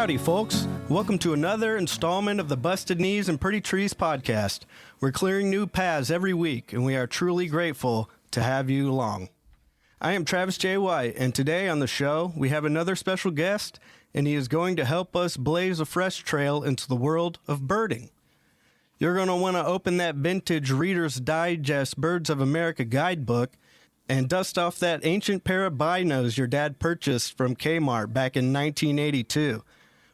Howdy, folks. Welcome to another installment of the Busted Knees and Pretty Trees podcast. We're clearing new paths every week, and we are truly grateful to have you along. I am Travis J. White, and today on the show, we have another special guest, and he is going to help us blaze a fresh trail into the world of birding. You're going to want to open that vintage Reader's Digest Birds of America guidebook and dust off that ancient pair of binos your dad purchased from Kmart back in 1982.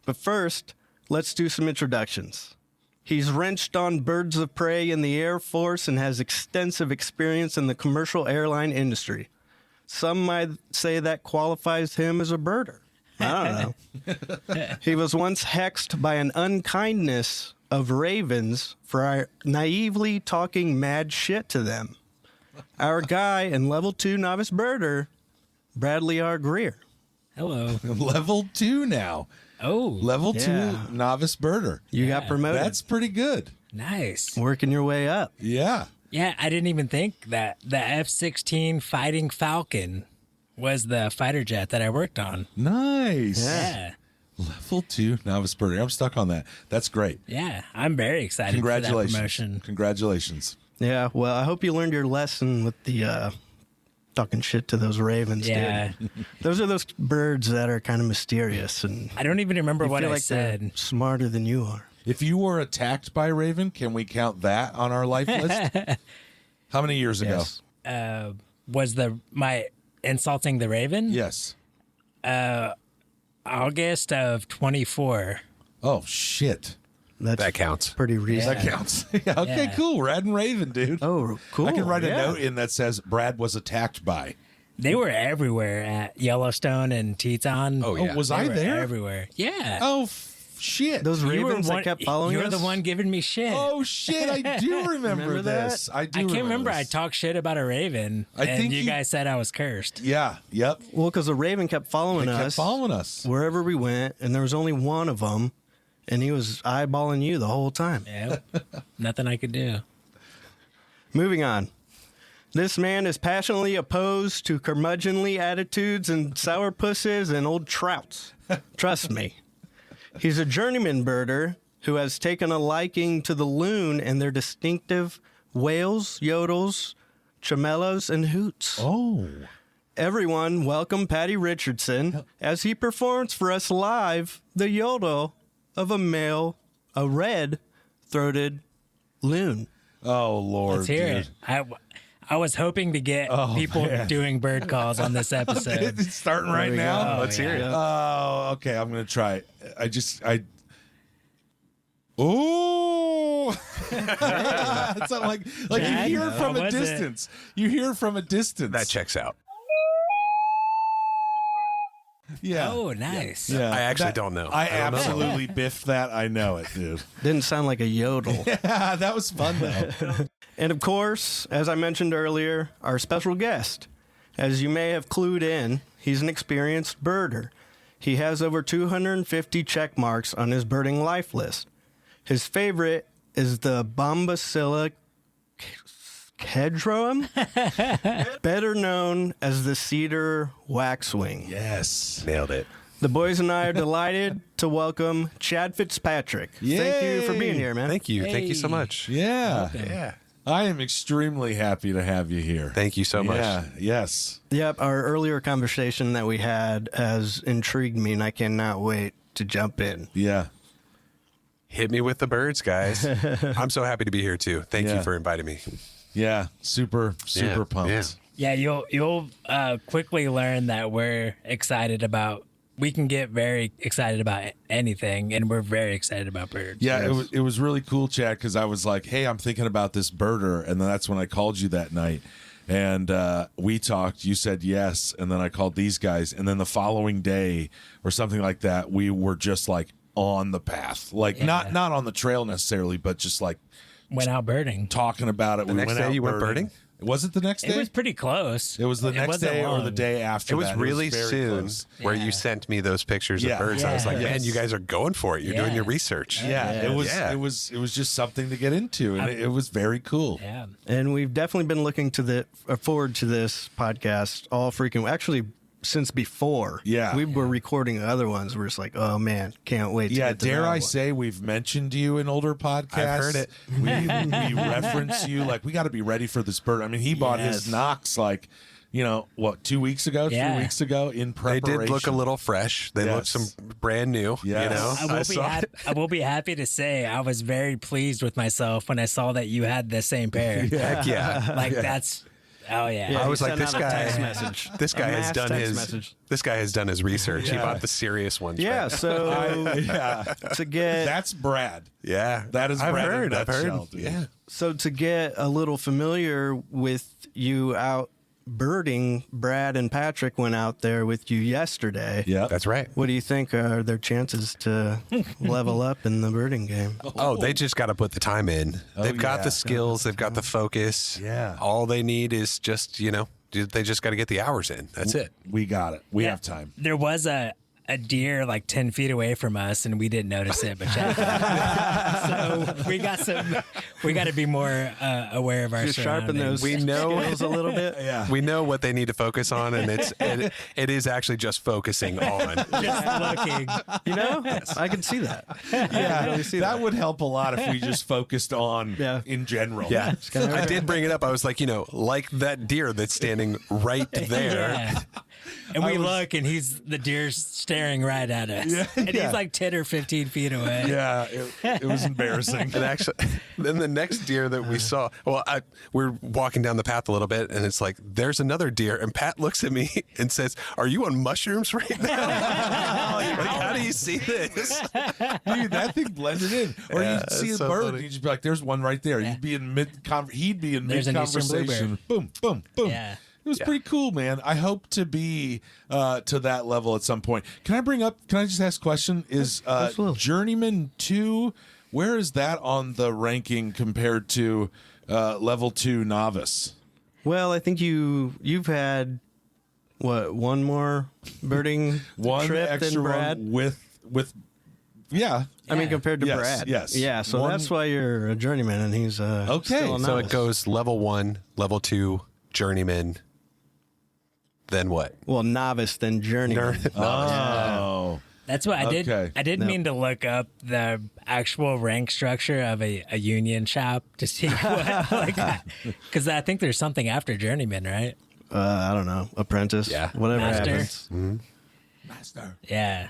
But first, let's do some introductions. He's wrenched on birds of prey in the Air Force and has extensive experience in the commercial airline industry. Some might say that qualifies him as a birder. I don't know. He was once hexed by an unkindness of ravens for naively talking mad shit to them. Our guy and level 2 novice birder, Bradley R. Greer. Hello. Level 2 now. Oh. Level 2 novice birder. You got promoted. That's pretty good. Nice. Working your way up. Yeah. Yeah, I didn't even think that the F-16 Fighting Falcon was the fighter jet that I worked on. Nice. Yeah. Level 2 novice birder. I'm stuck on that. That's great. Yeah, I'm very excited for that Congratulations. promotion. Congratulations. Yeah, well, I hope you learned your lesson with the talking shit to those ravens, Yeah. dude. Those are those birds that are kind of mysterious, and I don't even remember you what feel I like they're said. smarter than you are. If you were attacked by a raven, can we count that on our life list? How many years ago? Yes. Was my insulting the Raven? Yes. August of 24. Oh, shit. That counts. Pretty recent. That counts. Yeah, okay, Yeah. cool. Rad and Raven, dude. Oh, cool. I can write a Yeah. note in that says Brad was attacked by. They were everywhere at Yellowstone and Teton. Oh, yeah. Was They I were there? everywhere. Yeah. Oh, shit. Those You were ravens that kept following You're us? the one giving me shit. Oh, shit. I do remember, Remember that? this. I do I can't remember. I this. talked shit about a raven, I and think you you- guys said I was cursed. Yeah. Yep. Well, because the raven kept following They us. kept following us. Wherever we went, and there was only one of them, and he was eyeballing you the whole time. Yeah, nothing I could do. Moving on. This man is passionately opposed to curmudgeonly attitudes and sourpusses and old trouts. Trust me. He's a journeyman birder who has taken a liking to the loon and their distinctive wails, yodels, tremolos, and hoots. Oh. Everyone, welcome Patty Richardson as he performs for us live the yodel of a red-throated loon. Oh, Lord. Let's hear dude. it. I was hoping to get people doing bird calls on this episode. It's starting right we now. go. Let's hear it. Oh, okay. I'm going to try it. Oh, it's not like Chad, you hear it from what a was it? distance. You hear it from a distance. That checks out. Yeah. Oh, nice. Yeah. I actually don't know. I I don't know. absolutely biffed that. I know it, dude. Didn't sound like a yodel. Yeah, that was fun though. And of course, as I mentioned earlier, our special guest. As you may have clued in, he's an experienced birder. He has over 250 check marks on his birding life list. His favorite is the Bombacilla kedron, better known as the cedar waxwing. Yes. Nailed it. The boys and I are delighted to welcome Chad Fitzpatrick. Thank you for being here, man. Thank you. Thank you so Hey. much. Yeah. Yeah. I am extremely happy to have you here. Thank you so much. Yeah. Yes. Yep, our earlier conversation that we had has intrigued me, and I cannot wait to jump in. Yeah. Hit me with the birds, guys. I'm so happy to be here too. Thank Yeah. you for inviting me. Yeah. Super pumped. Yeah. Yeah, you'll quickly learn that we're excited about. We can get very excited about anything, and we're very excited about birds. Yeah, it was really cool, Chad, because I was like, hey, I'm thinking about this birder. And then that's when I called you that night. And we talked. You said yes. And then I called these guys. And then the following day or something like that, we were just like on the path. Like not on the trail necessarily, but just like Went out birding. talking about it. The next day you went birding? Was it the next day? It was pretty close. It was the next wasn't day or the long. day after. It was that. really very soon close. where Yeah. you sent me those pictures Yeah. of birds. I was like, Yeah. man, you guys are going for it. You're doing Yeah. your research. Yeah, Yeah. it was just something to get into, and it was very cool. Yeah. And we've definitely been looking to forward to this podcast all freaking. Actually, since before. Yeah. We were recording other ones. We're just like, oh man, can't wait to Yeah, get to dare that I one. say we've mentioned you in older podcasts. I've heard it. We reference you. Like, we got to be ready for this bird. I mean, he bought his Yes. Knox, like, 2 weeks ago, Yeah. 3 weeks ago in They preparation. did look a little fresh. They looked Yes. some brand new. Yes. You know, I will be happy to say I was very pleased with myself when I saw that you had the same pair. Heck yeah. Like that's oh yeah. I was like, Send this out a guy, text message. this guy A has mass done text his, message. this guy has done his research. He bought the serious ones. Yeah, right? so Yeah. to get That's Brad. yeah. That is I've Brad in a heard. I've heard. nutshell, dude. Yeah. so to get a little familiar with you out birding, Brad and Patrick went out there with you yesterday. Yeah. That's right. What do you think are their chances to level up in the birding game? Oh, they just got to put the time in. They've got yeah. the skills. They've got the focus. Yeah. All they need is just, they just got to get the hours in. That's it. We got it. We Yeah. have time. There was a deer like 10 feet away from us and we didn't notice it, but Chad did. So we got to be more aware of our Just sharpen those surroundings. We know- skills a little bit. Yeah. We know what they need to focus on, and it is actually just focusing on. Just looking. You know, I can see that. Yeah. really see that that. would help a lot if we just focused on Yeah. in general. Yeah, kinda I did bring it up. I was like, like that deer that's standing right there. Yeah. And we look, and the deer's staring right at us. Yeah, And yeah. he's like 10 or 15 feet away. Yeah. It was embarrassing. And actually, then the next deer that we saw, we're walking down the path a little bit, and it's like, there's another deer, and Pat looks at me and says, "Are you on mushrooms right now? Like, how do you see this?" Dude, that thing blended in. Or Yeah, you'd see a it's so bird, funny. and you'd just be like, "There's one right there." Yeah. You'd be in he'd be in There's mid an eastern conversation. Boom, boom, boom. Yeah. It was pretty cool, man. I hope to be to that level at some point. Can I just ask a question? Is Absolutely. Journeyman 2, where is that on the ranking compared to level 2 novice? Well, I think you've had one more birding One trip extra than Brad. one with yeah. I mean, compared to Yes, Brad. yes. Yeah, so One- that's why you're a journeyman and he's Okay, still a so So novice. it goes level 1, level 2, journeyman. Then what? Well, novice then journeyman. Oh. That's what I did. Okay. I did mean to look up the actual rank structure of a union shop to see what, because I think there's something after journeyman, right? I don't know, apprentice. Yeah. Whatever Master. happens. Master. Yeah.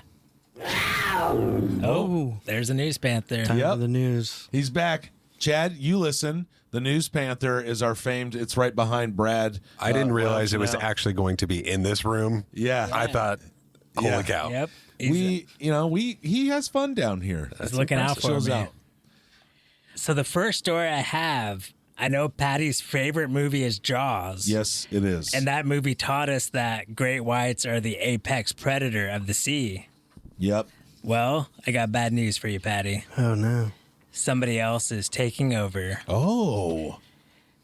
Oh, there's a news panther. Time Yep. for the news. He's back. Chad, you listen. The News Panther is our famed. It's right behind Brad. I didn't realize it was now. actually going to be in this room. Yeah. I thought, Yeah. holy cow. Yep. He's He has fun down here. That's looking out for Chills me. out. So the first story I have, I know Patty's favorite movie is Jaws. Yes, it is. And that movie taught us that great whites are the apex predator of the sea. Yep. Well, I got bad news for you, Patty. Oh no. Somebody else is taking over. Oh.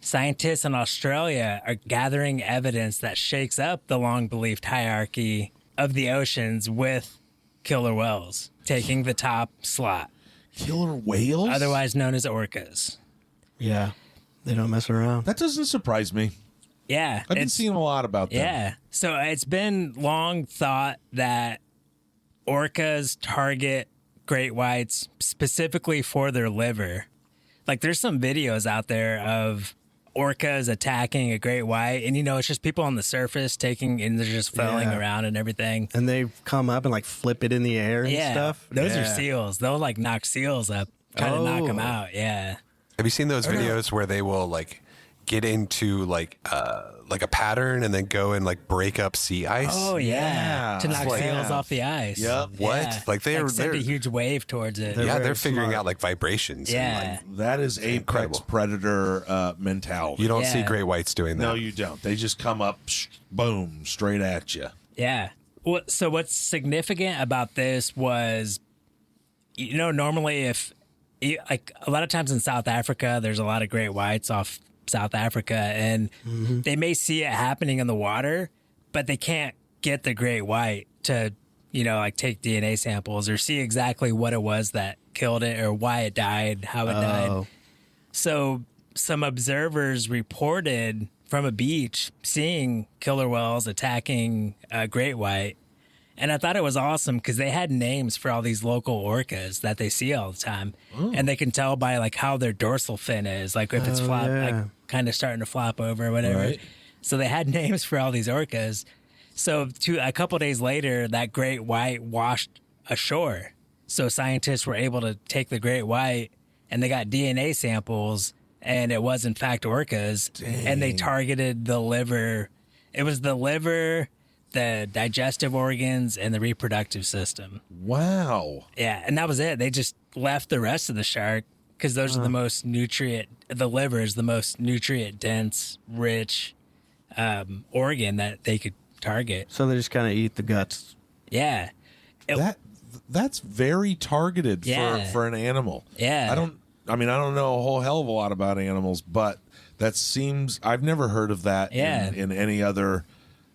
Scientists in Australia are gathering evidence that shakes up the long believed hierarchy of the oceans with killer whales taking the top slot, Killer whales? otherwise known as orcas. Yeah. They don't mess around. That doesn't surprise me. Yeah. I've been it's- seeing a lot about them. Yeah. So it's been long thought that orcas target great whites specifically for their liver. Like there's some videos out there of orcas attacking a great white, and it's just people on the surface taking, and they're just flailing Yeah. around and everything. And they come up and like flip it in the air and Yeah. stuff. Those are Yeah. seals. They'll like knock seals up, try to knock them Oh. out. Yeah. Have you seen those videos where they will like get into like a pattern and then go and like break up sea ice? Oh yeah. Yeah. To knock Like- seals off the ice. Yep. What? Yeah. Like they're send a huge wave towards it. They're yeah, very they're figuring smart. out like vibrations. and, Yeah. That is apex incredible. predator mentality. you don't Yeah. see great whites doing that. No, you don't. They just come up, boom, straight at you. Yeah. So what's significant about this was, normally like a lot of times in South Africa, there's a lot of great whites off South Africa, and they may see it happening in the water, but they can't get the great white to, like take DNA samples or see exactly what it was that killed it or why it died, how it died. Oh. So some observers reported from a beach seeing killer whales attacking great white. And I thought it was awesome because they had names for all these local orcas that they see all the time. And they can tell by like how their dorsal fin is, like if it's like kind of starting to flop over or whatever. Right. So they had names for all these orcas. So a couple days later, that great white washed ashore. So scientists were able to take the great white and they got DNA samples, and it was in fact orcas. Dang. And they targeted the liver. It was the liver, the digestive organs, and the reproductive system. Wow. Yeah, and that was it. They just left the rest of the shark because those are the most the liver is the most nutrient dense, rich organ that they could target. So they just kind of eat the guts. Yeah. That's very targeted for an animal. Yeah. I don't know a whole hell of a lot about animals, but that seems, I've never heard of that in any other,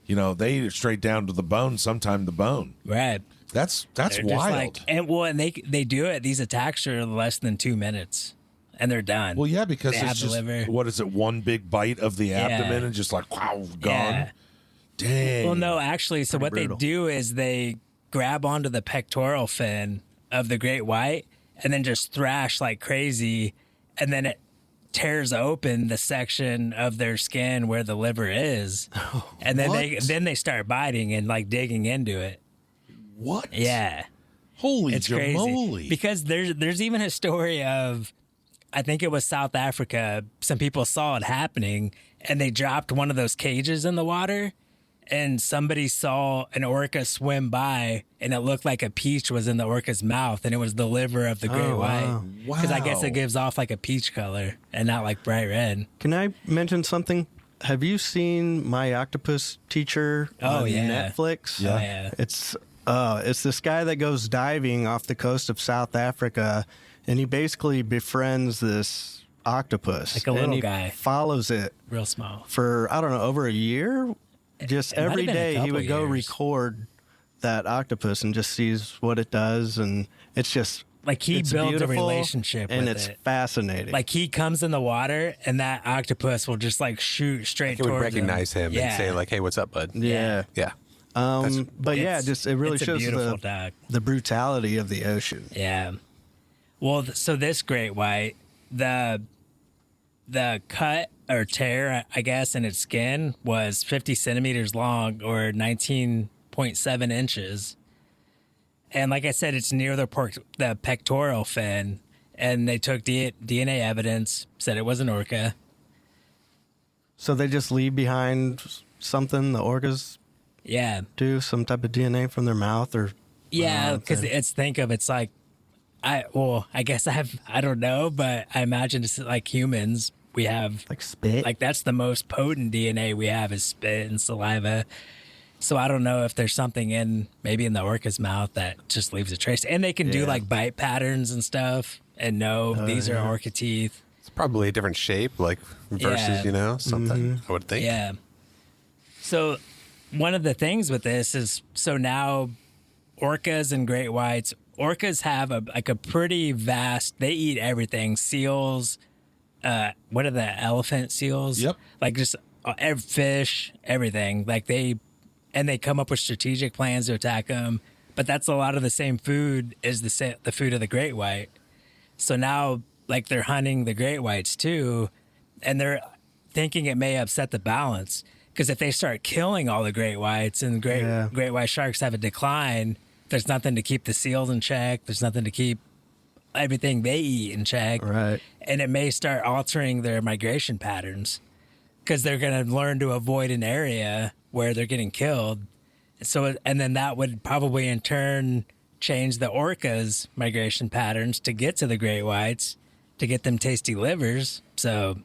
they eat it straight down to the bone, sometime the bone. Right. That's They're wild. just and they do it. These attacks are less than 2 minutes, and they're done. Well, yeah, because They it's have the just, liver. what is it, one big bite of the abdomen and just like, wow, gone. Yeah. Dang. Well, no, actually, so what brutal. they do is they grab onto the pectoral fin of the great white and then just thrash like crazy, and then it tears open the section of their skin where the liver is, and then what? they start biting and like digging into it. What? Yeah, Holy it's jamoli. crazy because there's even a story of, I think it was South Africa. Some people saw it happening and they dropped one of those cages in the water, and somebody saw an orca swim by and it looked like a peach was in the orca's mouth, and it was the liver of the great white. Because I guess Wow. it gives off like a peach color and not like bright red. Can I mention something? Have you seen My Octopus Teacher Oh, on yeah. Netflix? Oh, yeah. It's this guy that goes diving off the coast of South Africa, and he basically befriends this octopus. Like a little and he guy. follows it Real small. for, I don't know, over a year. Just It might have every been a day he couple would go years. record that octopus and just sees what it does, and it's just Like he it's built a beautiful, relationship and with it's it. fascinating. Like he comes in the water and that octopus will just like shoot straight He would towards recognize him and say like, "Hey, what's up, bud?" yeah. Yeah. But yeah, It's- just it really it's a shows beautiful dog. the brutality of the ocean. Yeah. Well, so this great white, the cut or tear, I guess, in its skin was 50 centimeters long or 19.7 inches. And like I said, it's near the pectoral fin. And they took DNA evidence, said it was an orca. So they just leave behind something. The orcas Yeah. do some type of DNA from their mouth, or Yeah, because it's like, I guess I don't know, but I imagine it's like humans. We have like spit. like that's the most potent DNA we have is spit and saliva. So I don't know if there's something maybe in the orca's mouth that just leaves a trace. And they can do Yeah. like bite patterns and stuff and know these are orca teeth. It's probably a different shape, like versus Yeah. something. I would think. Yeah. So one of the things with this is so now orcas and great whites. Orcas have a pretty vast. They eat everything. Seals. What are the elephant seals? Yep. Like just fish, everything. Like they come up with strategic plans to attack them. But that's a lot of the same food as the food of the great white. So now, like they're hunting the great whites too, and they're thinking it may upset the balance. Because if they start killing all the great whites and great white sharks have a decline, there's nothing to keep the seals in check. There's nothing to keep everything they eat in check. Right. And it may start altering their migration patterns because they're going to learn to avoid an area where they're getting killed. So, and then that would probably in turn change the orcas' migration patterns to get to the great whites to get them tasty livers. So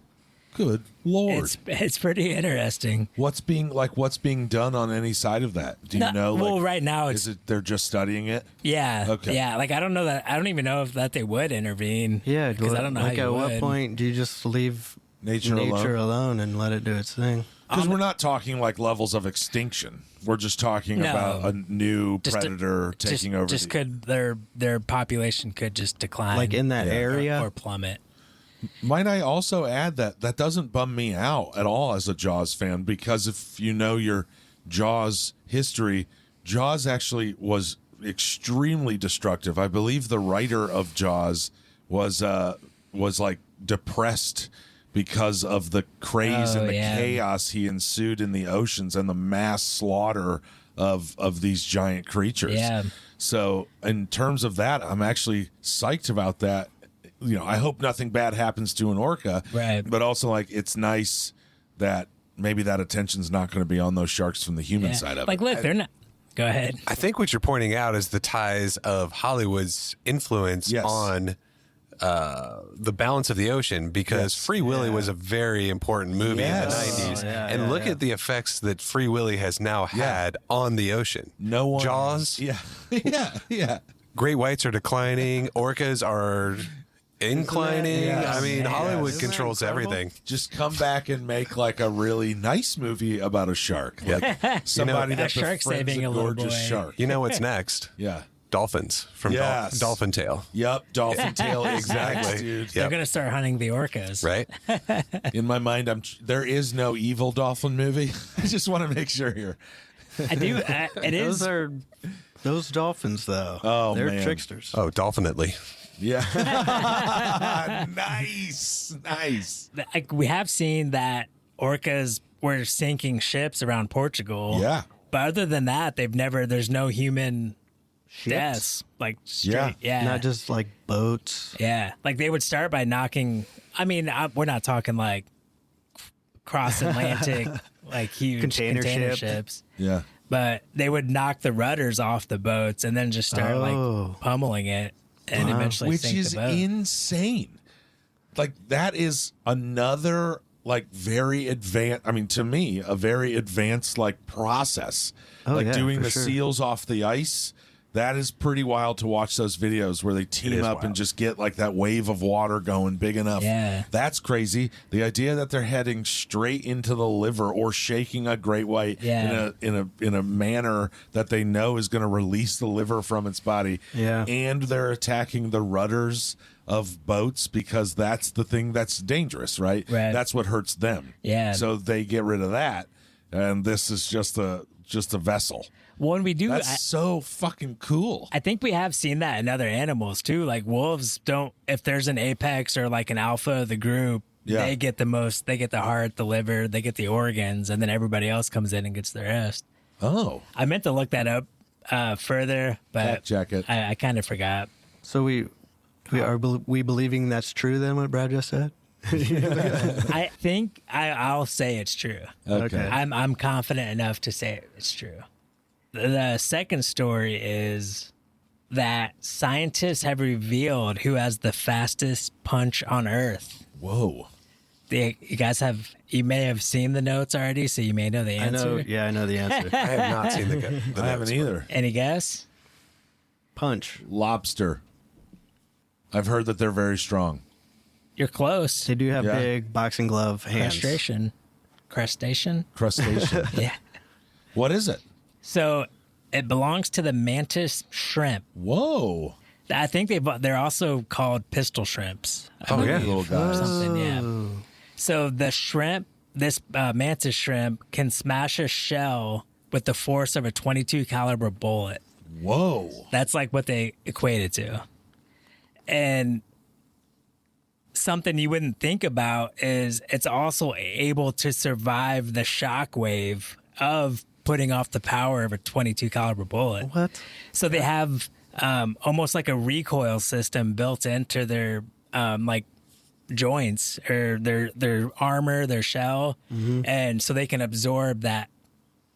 Good Lord. it's pretty interesting. What's being done on any side of that? Do you No, know? well, like, right now is it they're just studying it? Yeah. Okay. Yeah. Like I don't know that. I don't even know if that they would intervene. Yeah, Because I don't know like how at you what would. point do you just leave Nature alone and let it do its thing? Because we're not talking like levels of extinction. We're just talking No. about a new Just predator taking over. Just could their population could just decline, Like in that area? or plummet. Might I also add that that doesn't bum me out at all as a Jaws fan, because if you know your Jaws history, Jaws actually was extremely destructive. I believe the writer of Jaws was like depressed because of the craze and the chaos he ensued in the oceans and the mass slaughter of these giant creatures. Yeah. So in terms of that, I'm actually psyched about that. You know, I hope nothing bad happens to an orca, Right. but also like it's nice that maybe that attention's not going to be on those sharks from the human side of Like, it. look, they're not. Go ahead. I think what you're pointing out is the ties of Hollywood's influence Yes. on the balance of the ocean, because Free Willy was a very important movie in the Yes. 90s. Yeah, and look at the effects that Free Willy has now had on the ocean. No one. Jaws, Yeah. Yeah. great whites are declining, orcas are inclining. Yes. I mean, Yes. Hollywood Isn't that controls incredible? everything. Just come back and make like a really nice movie about a shark. Like somebody A that shark befriends saving a a little gorgeous boy. shark. You know what's next? Yeah. Dolphins from Yes. Dolphin Tale, Yep. Dolphin tail. Exactly. Exactly. Dude. They're Yep. going to start hunting the orcas. right? In my mind, there is no evil dolphin movie. I just want to make sure here. I do. It is. Those dolphins, though. Oh, they're man. tricksters. Oh, Dolphinately. Yeah. Nice. Nice. Like, we have seen that orcas were sinking ships around Portugal. Yeah. But other than that, there's no human deaths. Like, straight. Yeah. Not just like boats. Yeah. Like, they would start by knocking. I mean, we're not talking like cross Atlantic, like huge Container container ship. ships. Yeah. But they would knock the rudders off the boats and then just start like pummeling it and eventually Which sink is the boat. insane. Like that is another like very advanced. I mean, to me, a very advanced like process. Like yeah, doing for the sure. seals off the ice. That is pretty wild to watch those videos where they team is up and wild. just get like that wave of water going big enough. Yeah. That's crazy. The idea that they're heading straight into the liver or shaking a great white Yeah. in a manner that they know is going to release the liver from its body. Yeah. And they're attacking the rudders of boats because that's the thing that's dangerous, right? Right. That's what hurts them. Yeah. So they get rid of that, and this is just a vessel. Well, and we do. That's so fucking cool. I think we have seen that in other animals too. Like wolves don't, if there's an apex or like an alpha of the group, Yeah. they get the most, they get the heart, the liver, they get the organs, and then everybody else comes in and gets the rest. Oh, I meant to look that up further, but Fact check it. I kind of forgot. So we believing that's true then, what Brad just said? I think I'll say it's true. okay. I'm confident enough to say it's true. The second story is that scientists have revealed who has the fastest punch on Earth. Whoa. You may have seen the notes already, so you may know the I answer. know. Yeah, I know the answer. I have not seen the I haven't notes. either. Any guess? Punch. Lobster. I've heard that they're very strong. You're close. They do have Yeah. big boxing glove hands. Crustacean? Crustacean. Yeah. What is it? So it belongs to the mantis shrimp. Whoa. I think they're also called pistol shrimps. Oh, yeah. Little guys. Something, yeah. So the shrimp, this mantis shrimp, can smash a shell with the force of a .22 caliber bullet. Whoa. That's like what they equate it to. And something you wouldn't think about is it's also able to survive the shock wave of putting off the power of a .22 caliber bullet. What? So they have almost like a recoil system built into their like joints or their armor, their shell, and so they can absorb that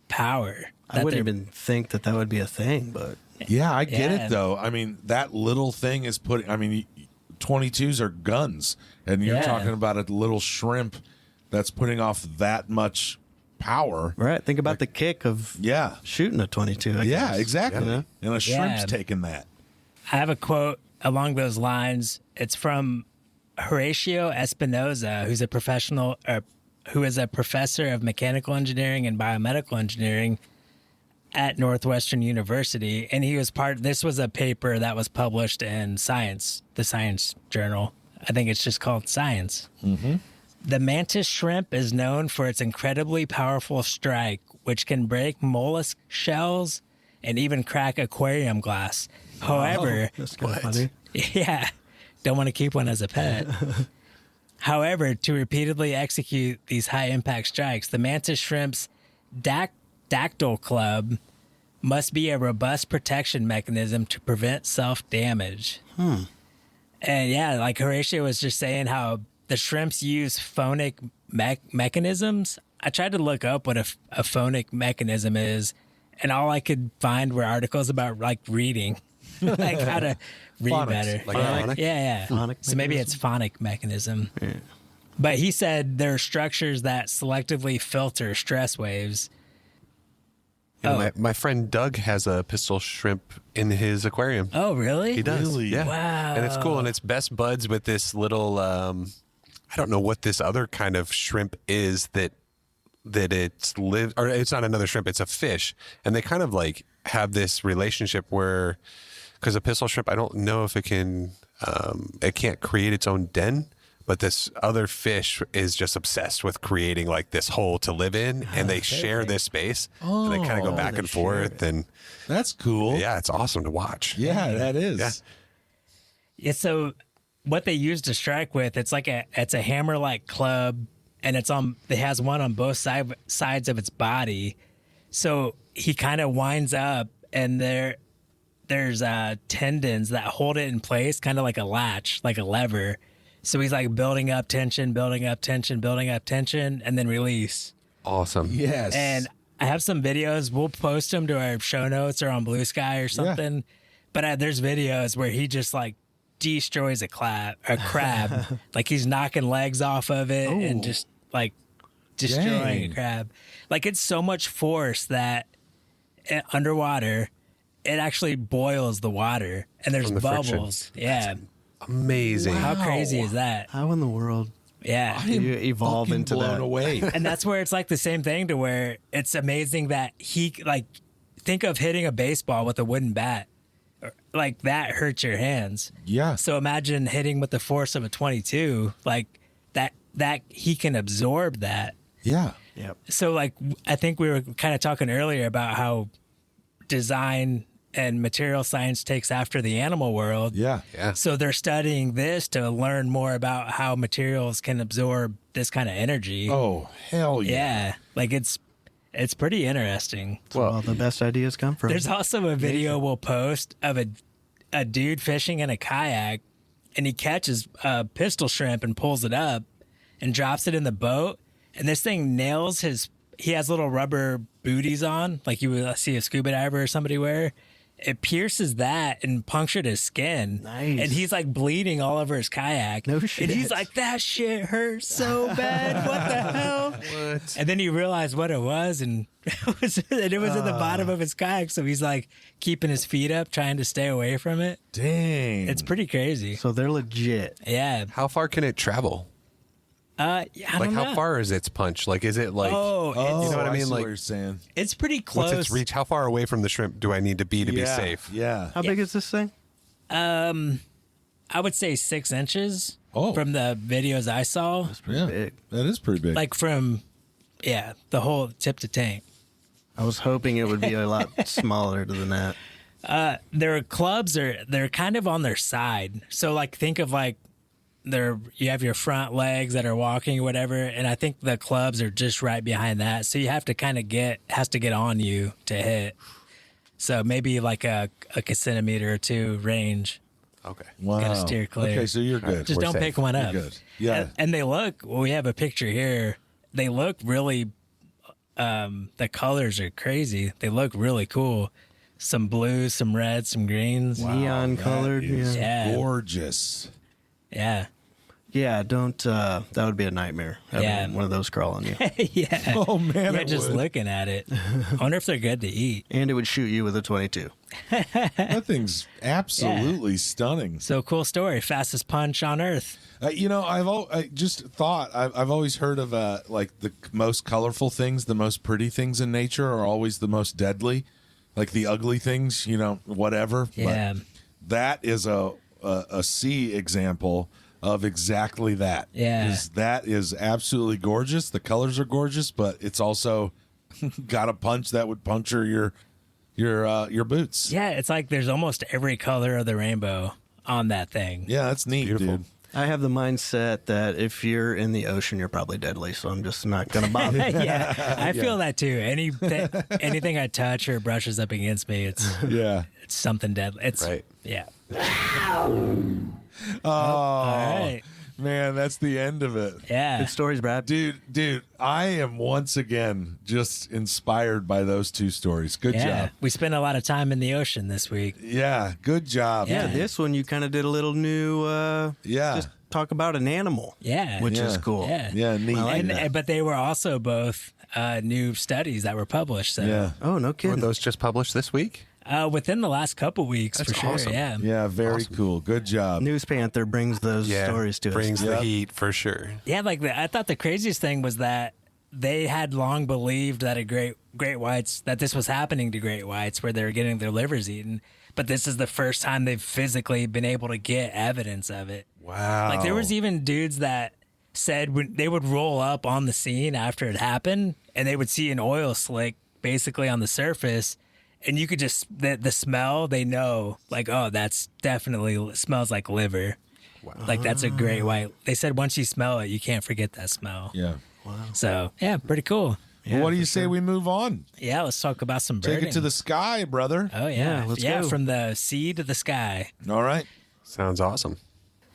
power. I wouldn't even think that would be a thing, but Yeah, I get Yeah. it though. I mean, that little thing is putting. I mean, 22s are guns, and you're Yeah. talking about a little shrimp that's putting off that much power. right. Think about the kick of Yeah. shooting a 22. I Yeah, guess. exactly. You know? And a shrimp's Yeah. taking that. I have a quote along those lines. It's from Horatio Espinoza, who is a professor of mechanical engineering and biomedical engineering at Northwestern University, and he was this was a paper that was published in Science, the Science Journal, I think it's just called science. Mm-hmm. The mantis shrimp is known for its incredibly powerful strike, which can break mollusk shells and even crack aquarium glass. However, That's kind of funny. yeah, don't want to keep one as a pet. However, to repeatedly execute these high-impact strikes, the mantis shrimp's dactyl club must be a robust protection mechanism to prevent self-damage. And yeah, like Horatio was just saying how the shrimps use phonic mechanisms. I tried to look up what a phonic mechanism is, and all I could find were articles about like reading, like how to read Phonics, better. like yeah. phonic? Yeah. Phonic So maybe it's phonic mechanism. Yeah. But he said there are structures that selectively filter stress waves. You know, my friend Doug has a pistol shrimp in his aquarium. Oh, really? He does. Really? Yeah. Wow. And it's cool. And it's best buds with this little, I don't know what this other kind of shrimp is that it's live, or it's not another shrimp, it's a fish. And they kind of like have this relationship where, because a pistol shrimp, I don't know if it can't create its own den. But this other fish is just obsessed with creating like this hole to live in, and they share this space, and they kind of go back and forth, and That's cool. yeah, it's awesome to watch. Yeah, that is. Yeah. Yeah, so what they use to strike with, it's a hammer like club, and it has one on both sides of its body. So he kind of winds up, and there's tendons that hold it in place, kind of like a latch, like a lever. So he's like building up tension, building up tension, building up tension, and then release. Awesome. Yes. And I have some videos. We'll post them to our show notes or on Blue Sky or something. But there's videos where he just like destroys a crab. Like he's knocking legs off of it and just like destroying a crab. Like it's so much force that underwater, it actually boils the water and there's From the bubbles. friction. Yeah. Amazing. How crazy is that? How in the world Yeah. do you evolve Fucking into blown that? away. And that's where it's like the same thing to where it's amazing that he like think of hitting a baseball with a wooden bat. Like that hurts your hands. Yeah. So imagine hitting with the force of a 22, like that he can absorb that. Yeah. Yep. So like I think we were kind of talking earlier about how design and material science takes after the animal world. Yeah. Yeah. So they're studying this to learn more about how materials can absorb this kind of energy. Oh, hell yeah. Yeah, like it's pretty interesting. Well, the best ideas come from. There's also a video we'll post of a dude fishing in a kayak, and he catches a pistol shrimp and pulls it up and drops it in the boat, and this thing nails his. He has little rubber booties on, like you would see a scuba diver or somebody wear. It pierces that and punctured his skin. Nice. And he's like bleeding all over his kayak. No shit. And he's like, that shit hurts so bad. What the hell? What? And then he realized what it was, and it was at the bottom of his kayak. So he's like keeping his feet up, trying to stay away from it. Dang. It's pretty crazy. So they're legit. Yeah. How far can it travel? Yeah, I Like don't how know. far is its punch? Like is it like Oh, you know what I mean? see Like what you're saying. it's pretty close. what's its reach? How far away from the shrimp do I need to be safe? Yeah. How big is this thing? I would say 6 inches Oh. from the videos I saw. Yeah. Big. That is pretty big. Like from, the whole tip to tank. I was hoping it would be a lot smaller than that. Their clubs they're kind of on their side. So like think of like you have your front legs that are walking or whatever, and I think the clubs are just right behind that. So you have to kind of has to get on you to hit. So maybe like a centimeter or two range. Okay. wow. gotta steer clear. Okay, so you're good. Just We're don't safe. pick one up. You're good. Yeah. And they look, we have a picture here. They look really, the colors are crazy. They look really cool. Some blues, some reds, some greens. Neon colored. is Yeah. Yeah. gorgeous. Yeah. Yeah, don't. That would be a nightmare. Having Yeah. one of those crawl on you. Yeah. Oh, man, Yeah, it just would. looking at it. I wonder if they're good to eat. And it would shoot you with a 22. That thing's absolutely stunning. So cool story. Fastest punch on earth. I just thought I've always heard of like the most colorful things, the most pretty things in nature are always the most deadly. Like the ugly things, whatever. Yeah. But that is a sea example of exactly that. Yeah. 'Cause that is absolutely gorgeous. The colors are gorgeous, but it's also got a punch that would puncture your boots. Yeah, it's like there's almost every color of the rainbow on that thing. Yeah, that's neat, Beautiful. dude. I have the mindset that if you're in the ocean, you're probably deadly, so I'm just not going to bother. Yeah, I feel that too. Anything I touch or brushes up against me, it's Yeah. something deadly. It's Right. Yeah. Oh, All right. man, that's the end of it. Yeah. Good stories, Brad. Dude, I am once again just inspired by those two stories. Good Yeah. job. We spent a lot of time in the ocean this week. Yeah, good job. Yeah. This one, you kind of did a little new, Yeah. just talk about an animal. Yeah. Which is Yeah. cool. Yeah. Yeah, neat. But they were also both new studies that were published. So Yeah. Oh, no Were kidding. those just published this week? within the last couple weeks, That's for sure. awesome. Yeah. Yeah, very cool. Good job. News Panther brings those stories to brings us. the Yep. heat for sure. Yeah, I thought the craziest thing was that they had long believed that great whites, that this was happening to great whites, where they were getting their livers eaten. But this is the first time they've physically been able to get evidence of it. Wow. Like there was even dudes that said when they would roll up on the scene after it happened, and they would see an oil slick basically on the surface, and you could just the smell. They know, like, oh, that's definitely smells like liver. Wow. Like that's a great white. They said once you smell it, you can't forget that smell. Yeah. So yeah, pretty cool. Well, what do you say we move on? Yeah, let's talk about some birding. Take it to the sky, brother. Oh yeah, let's go. from the sea to the sky. All right. Sounds awesome.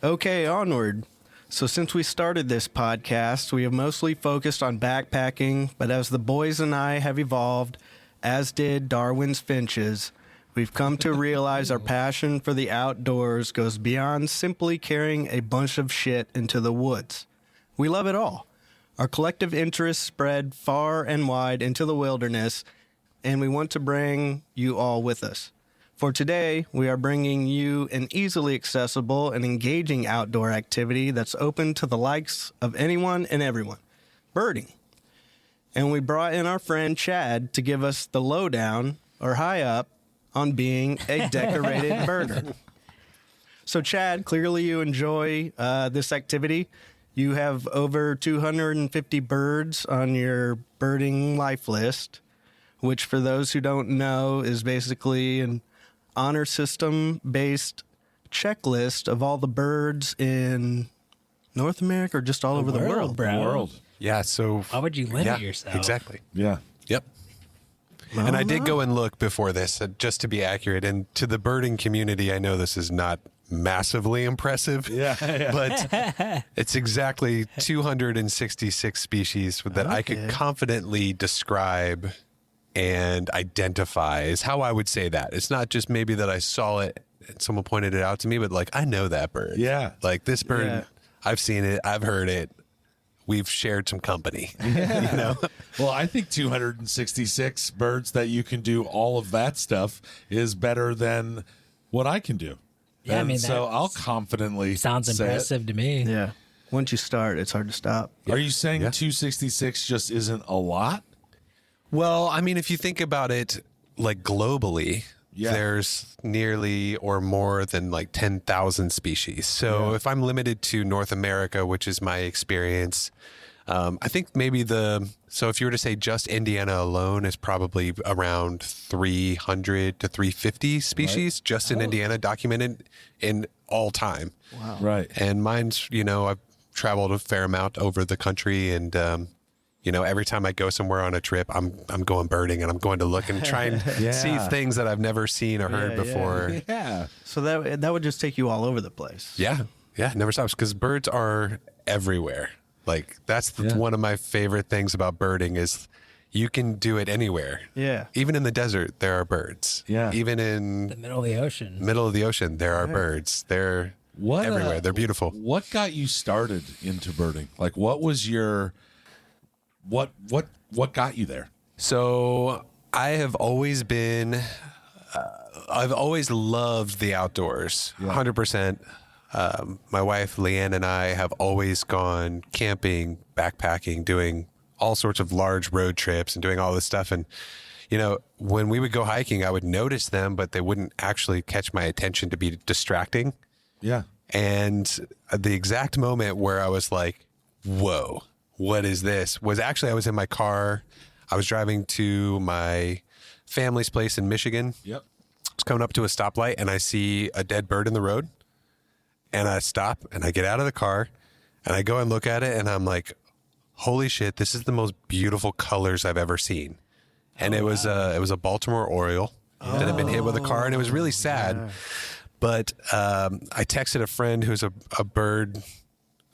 Okay, onward. So since we started this podcast, we have mostly focused on backpacking, but as the boys and I have evolved, as did Darwin's finches, we've come to realize our passion for the outdoors goes beyond simply carrying a bunch of shit into the woods. We love it all. Our collective interests spread far and wide into the wilderness, and we want to bring you all with us. For today, we are bringing you an easily accessible and engaging outdoor activity that's open to the likes of anyone and everyone, birding. And we brought in our friend Chad to give us the lowdown, or high up, on being a decorated birder. So Chad, clearly you enjoy this activity. You have over 250 birds on your birding life list, which for those who don't know is basically an honor system based checklist of all the birds in North America or just all over the world. bro. World. Yeah, so Why would you limit yeah, yourself? Exactly. Yeah. Yep. Well, And I did no. go and look before this, just to be accurate. And to the birding community, I know this is not massively impressive. Yeah. But it's exactly 266 species that I could confidently describe and identify is how I would say that. It's not just maybe that I saw it and someone pointed it out to me, but like I know that bird. Yeah. Like this bird, Yeah. I've seen it, I've heard it. We've shared some company. You know? Well, I think 266 birds that you can do all of that stuff is better than what I can do. Yeah, I And mean, so that I'll confidently Sounds say it. impressive to me. Yeah. Once you start, it's hard to stop. Are you saying Yeah. 266 just isn't a lot? Well, I mean, if you think about it, like globally, Yeah. there's nearly or more than like 10,000 species. So if I'm limited to North America, which is my experience, I think maybe so if you were to say just Indiana alone is probably around 300 to 350 species just in Indiana documented in all time. Wow. Right. And mine's, I've traveled a fair amount over the country and, every time I go somewhere on a trip, I'm going birding and I'm going to look and try and see things that I've never seen or heard Yeah, before. Yeah. So that would just take you all over the place. Yeah. It never stops because birds are everywhere. Like that's one of my favorite things about birding is you can do it anywhere. Yeah. Even in the desert, there are birds. Yeah. Even in The middle of the ocean. middle of the ocean, there are birds. They're everywhere. They're beautiful. What got you started into birding? Like, what was your what got you there? So I have always been, I've always loved the outdoors, 100%. My wife, Leanne, and I have always gone camping, backpacking, doing all sorts of large road trips and doing all this stuff. And, when we would go hiking, I would notice them, but they wouldn't actually catch my attention to be distracting. Yeah. And the exact moment where I was like, whoa, what is this? Was actually, I was in my car. I was driving to my family's place in Michigan. Yep. I was coming up to a stoplight and I see a dead bird in the road. And I stop and I get out of the car and I go and look at it and I'm like, holy shit, this is the most beautiful colors I've ever seen. And it was a Baltimore Oriole that had been hit with a car, and it was really sad. Yeah. But I texted a friend who's a bird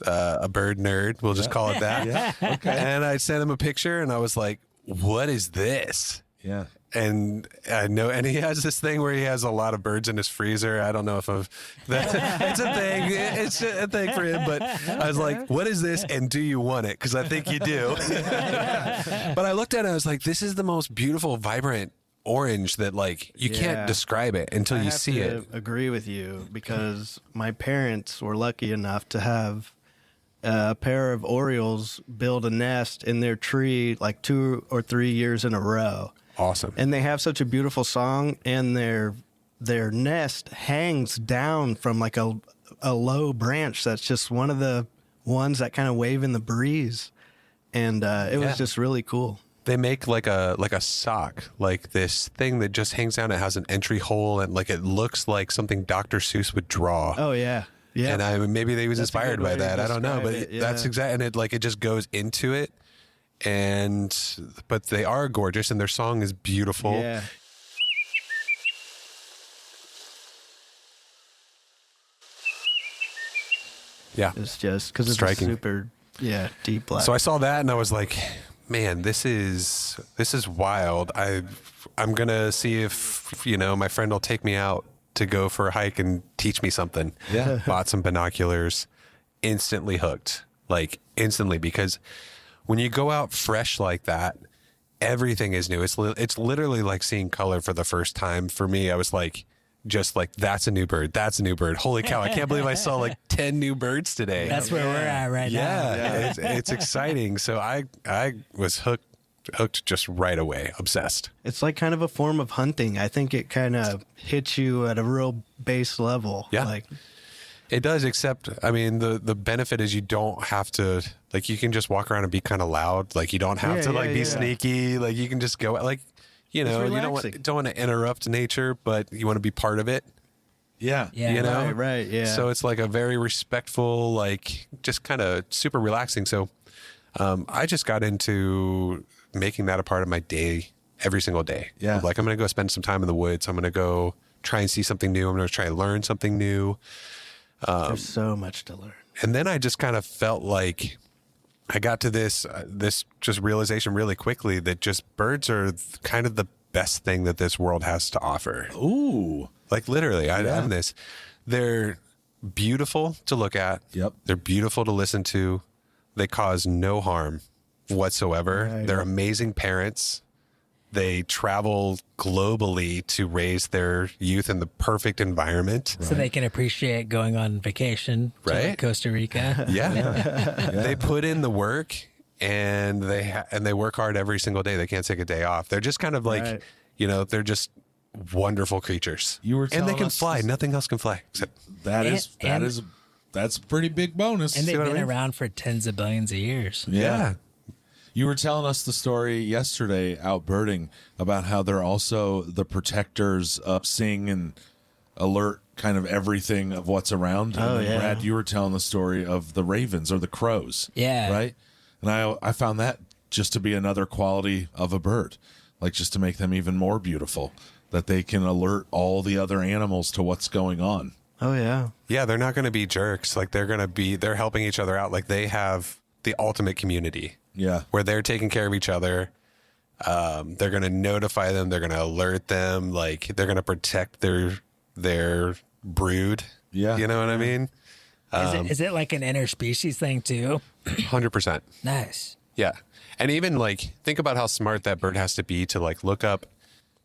nerd. We'll just call it that. Yeah. Okay. And I sent him a picture, and I was like, "What is this?" Yeah. And I know, and he has this thing where he has a lot of birds in his freezer. I don't know if it's a thing. It's a thing for him. But I was like, "What is this? And do you want it?" Because I think you do. But I looked at it. I was like, "This is the most beautiful, vibrant orange that like you can't describe it until you see it." I agree with you because my parents were lucky enough to have a pair of Orioles build a nest in their tree like 2 or 3 years in a row. Awesome. And they have such a beautiful song, and their nest hangs down from like a low branch that's just one of the ones that kind of wave in the breeze. And it was just really cool. They make like a sock, like this thing that just hangs down. It has an entry hole, and like it looks like something Dr. Seuss would draw. Oh yeah. Yeah. And maybe they was inspired by that. I don't know, but that's exactly, and it just goes into it. But they are gorgeous, and their song is beautiful. Yeah. Yeah. It's just because it's striking. Super, deep black. So I saw that, and I was like, man, this is wild. I'm gonna see if my friend will take me out to go for a hike and teach me something. Yeah. Bought some binoculars, instantly hooked, like instantly, because when you go out fresh like that, everything is new. It's literally like seeing color for the first time. For me, I was like, just like, that's a new bird. That's a new bird. Holy cow. I can't believe I saw like 10 new birds today. That's where we're at right now. Yeah. It's exciting. So I was hooked just right away. Obsessed. It's like kind of a form of hunting. I think it kind of hits you at a real base level. Yeah. Like, it does, except, I mean, the benefit is you don't have to, like, you can just walk around and be kind of loud. Like, you don't have to, be sneaky. Like, you can just go, like, you don't want to interrupt nature, but you want to be part of it. Yeah. Yeah. Right. Yeah. So it's like a very respectful, like, just kind of super relaxing. So I just got into making that a part of my day every single day. Yeah. Like, I'm going to go spend some time in the woods. I'm going to go try and see something new. I'm going to try and learn something new. There's so much to learn. And then I just kind of felt like I got to this just realization really quickly that just birds are kind of the best thing that this world has to offer. Ooh. Like, literally, I have this. They're beautiful to look at. Yep. They're beautiful to listen to. They cause no harm whatsoever. Right. They're amazing parents. They travel globally to raise their youth in the perfect environment. So they can appreciate going on vacation to Right. Costa Rica. Yeah. They put in the work, and they work hard every single day. They can't take a day off. They're just kind of like, Right. they're just wonderful creatures. You were and they telling can us fly. this- Nothing else can fly. Except, That's a pretty big bonus. And they've what I been mean? around for tens of billions of years. yeah. You were telling us the story yesterday out birding about how they're also the protectors of seeing and alert kind of everything of what's around. Oh, And then, yeah. Brad, you were telling the story of the ravens or the crows. Yeah. Right? And I found that just to be another quality of a bird, like just to make them even more beautiful, that they can alert all the other animals to what's going on. Oh yeah. Yeah, they're not going to be jerks. Like, they're helping each other out. Like, they have the ultimate community. Yeah. Where they're taking care of each other. They're going to notify them. They're going to alert them. Like, they're going to protect their brood. Yeah. You know what I mean? Is it like an interspecies thing too? 100%. Nice. Yeah. And even like, think about how smart that bird has to be to like look up,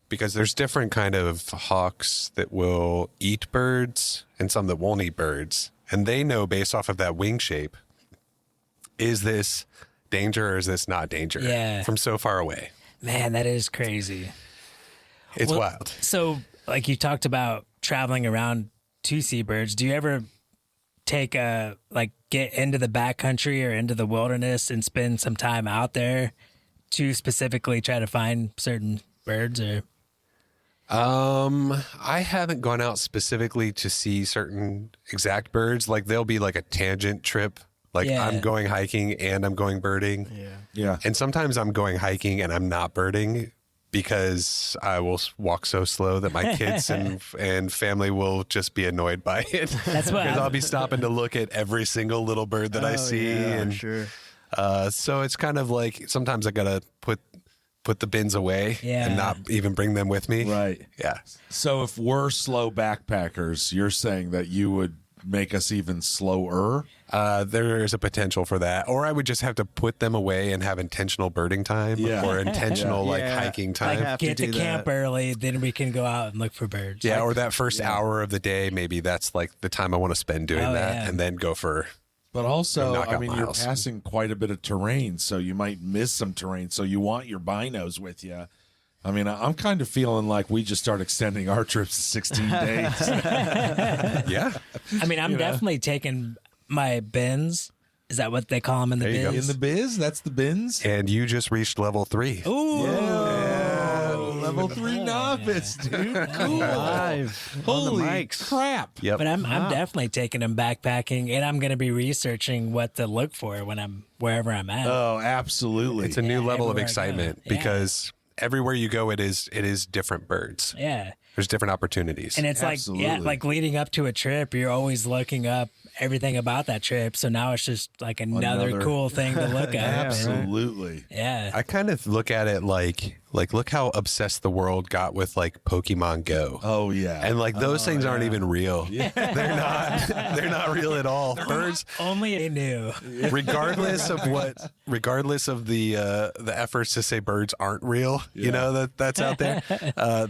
because there's different kind of hawks that will eat birds and some that won't eat birds. And they know based off of that wing shape, is this danger or is this not danger? Yeah. From so far away. Man, that is crazy. It's Well, wild. So, like you talked about traveling around to see birds, do you ever get into the backcountry or into the wilderness and spend some time out there to specifically try to find certain birds? Or I haven't gone out specifically to see certain exact birds. Like there'll be like a tangent trip. Like I'm going hiking and I'm going birding. Yeah. And sometimes I'm going hiking and I'm not birding because I will walk so slow that my kids and family will just be annoyed by it. That's what I'll be stopping to look at every single little bird that I see. And sure. so it's kind of like sometimes I gotta put the bins away and not even bring them with me. Right. Yeah. So if we're slow backpackers, you're saying that you would make us even slower? There is a potential for that. Or I would just have to put them away and have intentional birding time or intentional hiking time. get to camp early, then we can go out and look for birds. Yeah, or that first hour of the day, maybe that's like the time I want to spend doing that and then go for. But also, knock out you're miles. passing quite a bit of terrain, so you might miss some terrain. So you want your binos with you. I mean, I'm kind of feeling like we just start extending our trips to 16 days. Yeah. I mean, I'm definitely taking my bins. Is that what they call them in the biz? In the biz? That's the bins? And you just reached level 3. Ooh. Level 3 novice, dude. Cool. Live on the Holy mics. crap. Yep. But I'm definitely taking them backpacking, and I'm going to be researching what to look for when I'm wherever I'm at. Oh, absolutely. It's a new level of everywhere I go. excitement because everywhere you go, it is different birds. Yeah. There's different opportunities. And it's Absolutely. like leading up to a trip, you're always looking up everything about that trip. So now it's just like another cool thing to look up. Absolutely. Yeah. I kind of look at it like look how obsessed the world got with like Pokemon Go. Oh, yeah. And like those things aren't even real. They're not real at all. Birds, Only they knew. regardless of the efforts to say birds aren't real, you know, that's out there.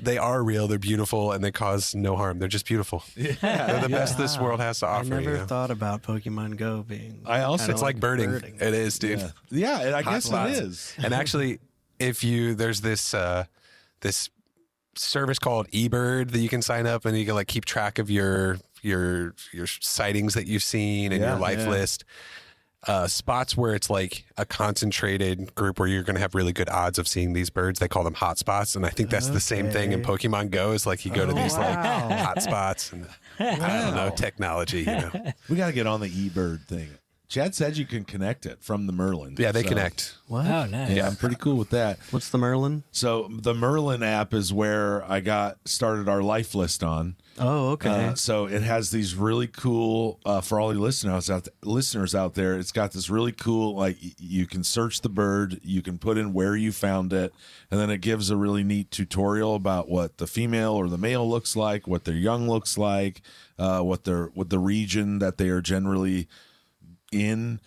They are real. They're beautiful and they cause no harm. They're just beautiful. They're the best this world has to I offer. never thought about Pokemon Go being. I also- It's like birding. It is, dude. Yeah, and I guess Hotspots. it is. And actually, there's this service called eBird that you can sign up and you can like keep track of your sightings that you've seen and your life list. Spots where it's like a concentrated group where you're going to have really good odds of seeing these birds. They call them hotspots, and I think that's the same thing in Pokemon Go. Is like you go to these like hotspots, and I don't know, technology. You know, We got to get on the eBird thing. Chad said you can connect it from the Merlin. yeah, they So, connect. What? Oh, nice. Yeah, I'm pretty cool with that. What's the Merlin? So the Merlin app is where I got started our life list on. Oh, okay. So it has these really cool for all your listeners out there. It's got this really cool like you can search the bird, you can put in where you found it, and then it gives a really neat tutorial about what the female or the male looks like, what their young looks like, what the region that they are generally in.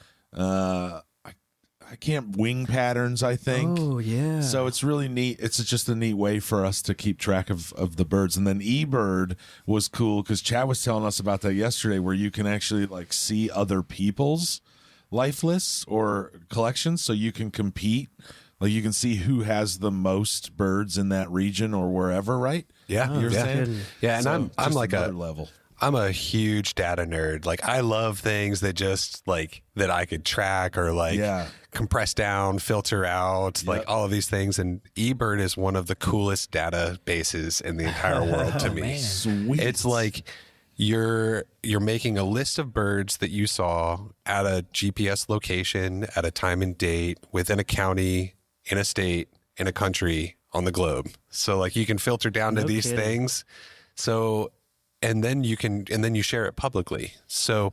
I can't wing patterns, I think. Oh, yeah. So it's really neat. It's just a neat way for us to keep track of the birds. And then eBird was cool because Chad was telling us about that yesterday, where you can actually like see other people's life lists or collections, so you can compete. Like you can see who has the most birds in that region or wherever, right? Yeah, You're yeah. saying? Yeah, and So I'm just like another level. I'm a huge data nerd. Like I love things that just like that I could track or like compress down, filter out, like all of these things. And eBird is one of the coolest databases in the entire world to me. Man. Sweet. It's like you're making a list of birds that you saw at a GPS location at a time and date within a county, in a state, in a country, on the globe. So like you can filter down to these things. So and then you share it publicly. So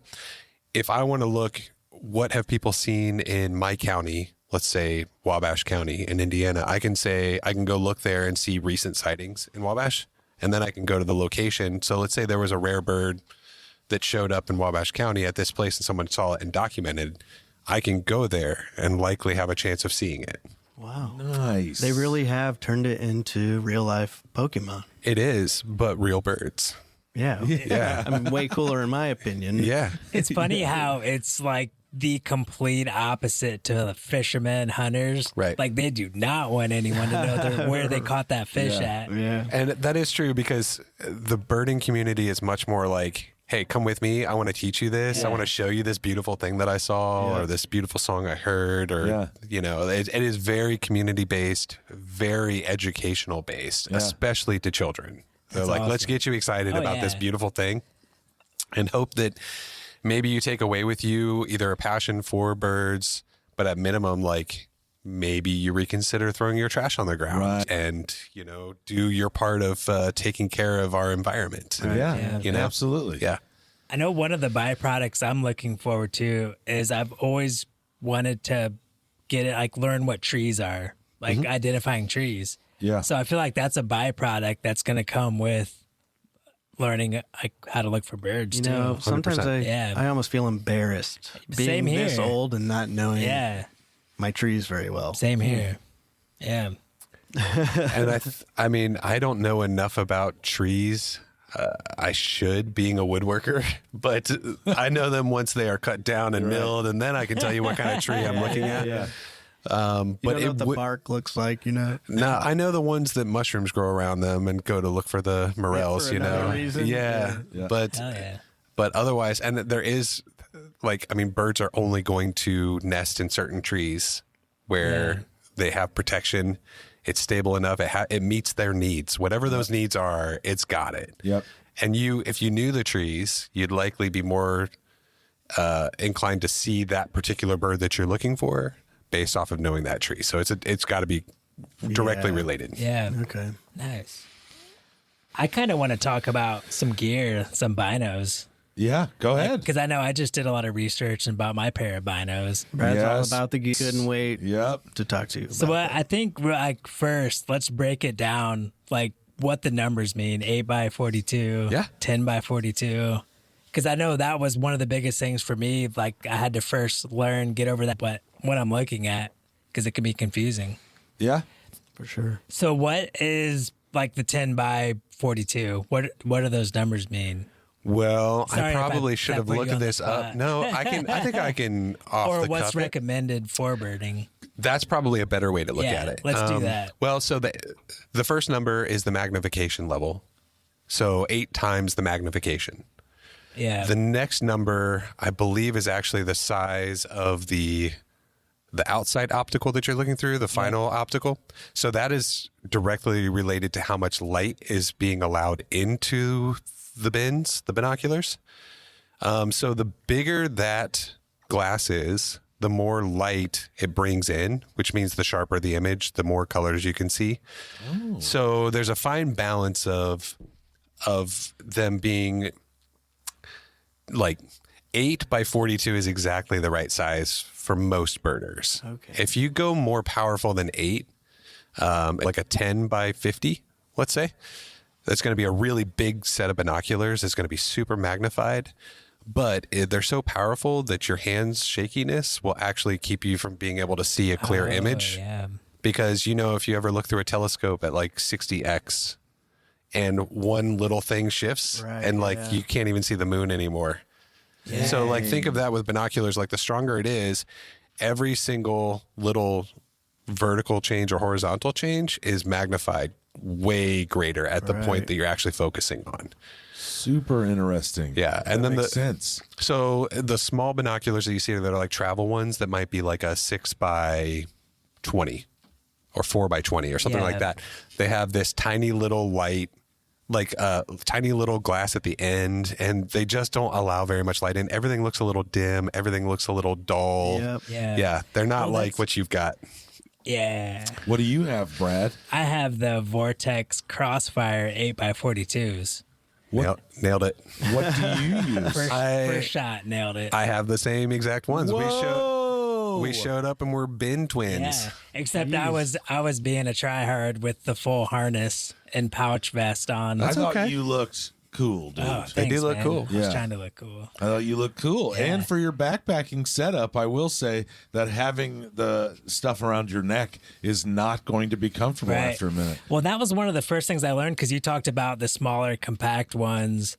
if I want to look, what have people seen in my county, let's say Wabash County in Indiana, I can go look there and see recent sightings in Wabash. And then I can go to the location. So let's say there was a rare bird that showed up in Wabash County at this place and someone saw it and documented. I can go there and likely have a chance of seeing it. Wow. Nice. They really have turned it into real life Pokemon. It is, but real birds. Yeah. Yeah. I mean, way cooler in my opinion. Yeah. It's funny how it's like the complete opposite to the fishermen, hunters. Right. Like they do not want anyone to know where they caught that fish at. Yeah. And that is true because the birding community is much more like hey, come with me. I want to teach you this. I want to show you this beautiful thing that I saw or this beautiful song I heard or, you know, it is very community based, very educational based, especially to children. They're like, awesome. Let's get you excited about this beautiful thing and hope that maybe you take away with you either a passion for birds, but at minimum, like maybe you reconsider throwing your trash on the ground and, you know, do your part of taking care of our environment. You know? Absolutely. Yeah. I know one of the byproducts I'm looking forward to is I've always wanted to get it, like learn what trees are, like identifying trees. Yeah. So I feel like that's a byproduct that's going to come with learning like how to look for birds too. You know, sometimes 100%. I almost feel embarrassed being this old and not knowing my trees very well. Same here. Yeah. And I mean, I don't know enough about trees. I should, being a woodworker, but I know them once they are cut down and milled, and then I can tell you what kind of tree I'm looking at. Yeah. But you don't know what the bark looks like, you know? No, I know the ones that mushrooms grow around them and go to look for the morels, you know? Reason. Yeah. But otherwise, and there is like, I mean, birds are only going to nest in certain trees where they have protection. It's stable enough. It meets their needs. Whatever those needs are, it's got it. Yep. And if you knew the trees, you'd likely be more inclined to see that particular bird that you're looking for based off of knowing that tree. So it's got to be directly related. Yeah. Okay. Nice. I kind of want to talk about some gear, some binos. Yeah, go ahead. Because I know I just did a lot of research and bought my pair of binos. Brad's all about the gear. Couldn't wait to talk to you about So I think like first, let's break it down, like what the numbers mean, 8x42, 10x42. Because I know that was one of the biggest things for me. Like I had to first learn, get over that, what I'm looking at, because it can be confusing. Yeah. For sure. So what is like the 10x42? What do those numbers mean? Well, Sorry I probably should have looked this up. No, I think I can off or the what's cuff recommended for birding. That's probably a better way to look at it. Let's do that. Well, so the first number is the magnification level. So 8 times the magnification. Yeah. The next number, I believe, is actually the size of the outside optical that you're looking through, the final optical. So that is directly related to how much light is being allowed into the binoculars. So the bigger that glass is, the more light it brings in, which means the sharper the image, the more colors you can see. Oh. So there's a fine balance of them being like 8x42 is exactly the right size for most birders. Okay. If you go more powerful than 8, like a 10x50, let's say, that's going to be a really big set of binoculars. It's going to be super magnified, but they're so powerful that your hand's shakiness will actually keep you from being able to see a clear image. Yeah. Because, you know, if you ever look through a telescope at like 60x and one little thing shifts and like you can't even see the moon anymore. Yeah. So like think of that with binoculars. Like the stronger it is, every single little vertical change or horizontal change is magnified way greater at the point that you're actually focusing on. Super interesting. Yeah. And then makes sense. So the small binoculars that you see that are like travel ones that might be like a 6x20 or 4x20 or something like that. They have this tiny little light, like a tiny little glass at the end, and they just don't allow very much light in. Everything looks a little dim. Everything looks a little dull. Yep. Yeah. They're not like what you've got. Yeah. What do you have, Brad? I have the Vortex Crossfire 8x42s. Nailed it. What do you use? First shot, nailed it. I have the same exact ones. We showed up and we're bin twins. Yeah. Except I was being a tryhard with the full harness and pouch vest on. I thought you looked cool, dude. Oh, thanks, they do look cool. I was trying to look cool. I thought you looked cool. Yeah. And for your backpacking setup, I will say that having the stuff around your neck is not going to be comfortable after a minute. Well, that was one of the first things I learned because you talked about the smaller, compact ones.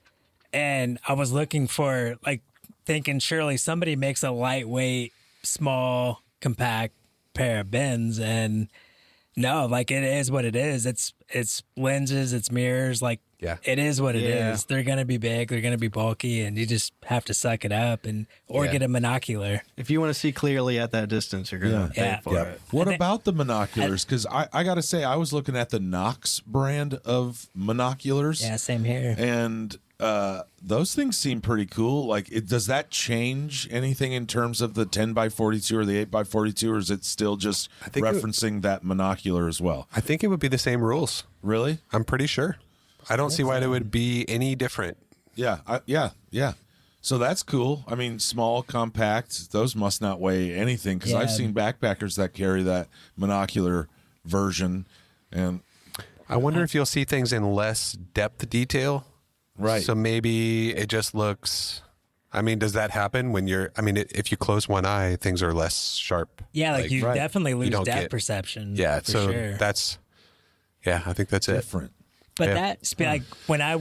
And I was looking for, like, thinking surely somebody makes a lightweight, small, compact pair of bins. And No, like it is what it is. It's lenses, it's mirrors. Like it is what it is. They're gonna be big. They're gonna be bulky, and you just have to suck it up or get a monocular. If you want to see clearly at that distance, you're gonna pay for it. What about the monoculars? Because I got to say, I was looking at the Knox brand of monoculars. Yeah, same here. And those things seem pretty cool. Like, does that change anything in terms of the 10x42 or the 8x42, or is it still just referencing that monocular as well? I think it would be the same rules. Really? I'm pretty sure. I don't see why it would be any different. Yeah, yeah. So that's cool. I mean, small, compact, those must not weigh anything, because I've seen backpackers that carry that monocular version. And I wonder if you'll see things in less depth detail. Right. So maybe it just looks, I mean, does that happen when if you close one eye, things are less sharp? Yeah, like you definitely lose don't depth get- perception. Yeah. for So sure. I think that's different. But Yeah. that's like when I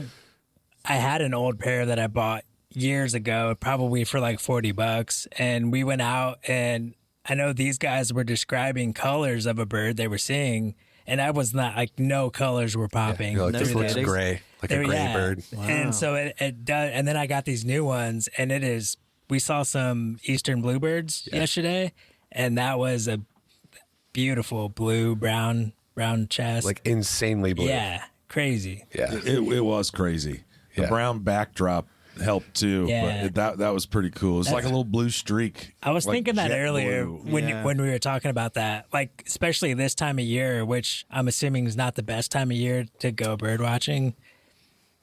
had an old pair that I bought years ago, probably for like $40, and we went out, and I know these guys were describing colors of a bird they were seeing, and I was not, like, no colors were popping. You're like, No this looks kidding. gray, like a gray bird. And so it does. And then I got these new ones, and we saw some Eastern bluebirds yesterday, and that was a beautiful brown chest. Like insanely blue. Yeah, crazy. Yeah. It was crazy. The Yeah. brown backdrop helped too, Yeah. but that was pretty cool. It's like a little blue streak. I was like thinking that jet earlier blue. when we were talking about that, like especially this time of year, which I'm assuming is not the best time of year to go bird watching.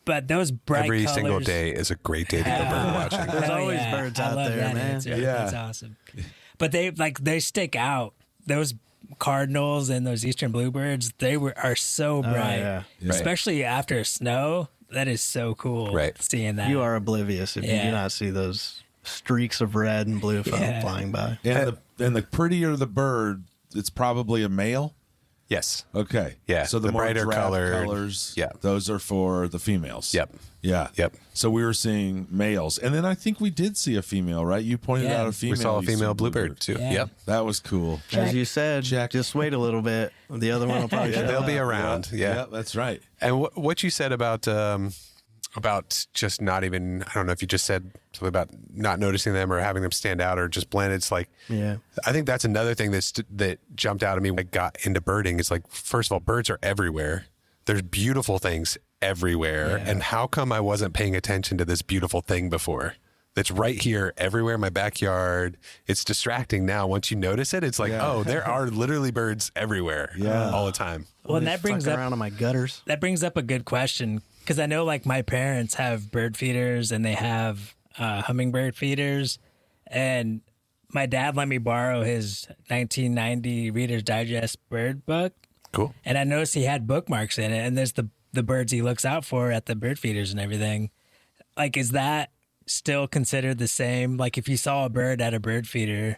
But those bright Every colors, single day is a great day to go bird watching. There's Hell always yeah. birds I out love there, that man. answer. Yeah. That's awesome. But they stick out. Those cardinals and those eastern bluebirds, are so bright, yeah. especially after snow. That is so cool. Right. Seeing that. You are oblivious if you Yeah. do not see those streaks of red and blue flying by. And the prettier the bird, it's probably a male. Yes. Okay. Yeah, So the, the more brighter drab colored- colors, yeah. those are for the females. Yep. Yeah. Yep. So we were seeing males, and then I think we did see a female, right? You pointed Yeah. out a female. We saw a eastern female bluebird too. Yeah. Yep. That was cool. As you said, Check. just wait a little bit. The other one will probably show They'll up. be around. Yeah. That's right. And what you said about just not even, I don't know if you just said something about not noticing them or having them stand out or just blend. It's like, Yeah. I think that's another thing that jumped out at me when I got into birding. It's like, first of all, birds are everywhere. There's beautiful things everywhere. Yeah. And how come I wasn't paying attention to this beautiful thing before? That's right here, everywhere in my backyard. It's distracting now. Once you notice it, it's like, oh, there are literally birds everywhere all the time. Well, and that brings Fuck up around on my gutters. a good question, because I know like my parents have bird feeders and they have hummingbird feeders, and my dad let me borrow his 1990 Reader's Digest bird book, Cool. and I noticed he had bookmarks in it, and there's the birds he looks out for at the bird feeders and everything. Like, is that still considered the same? Like, if you saw a bird at a bird feeder,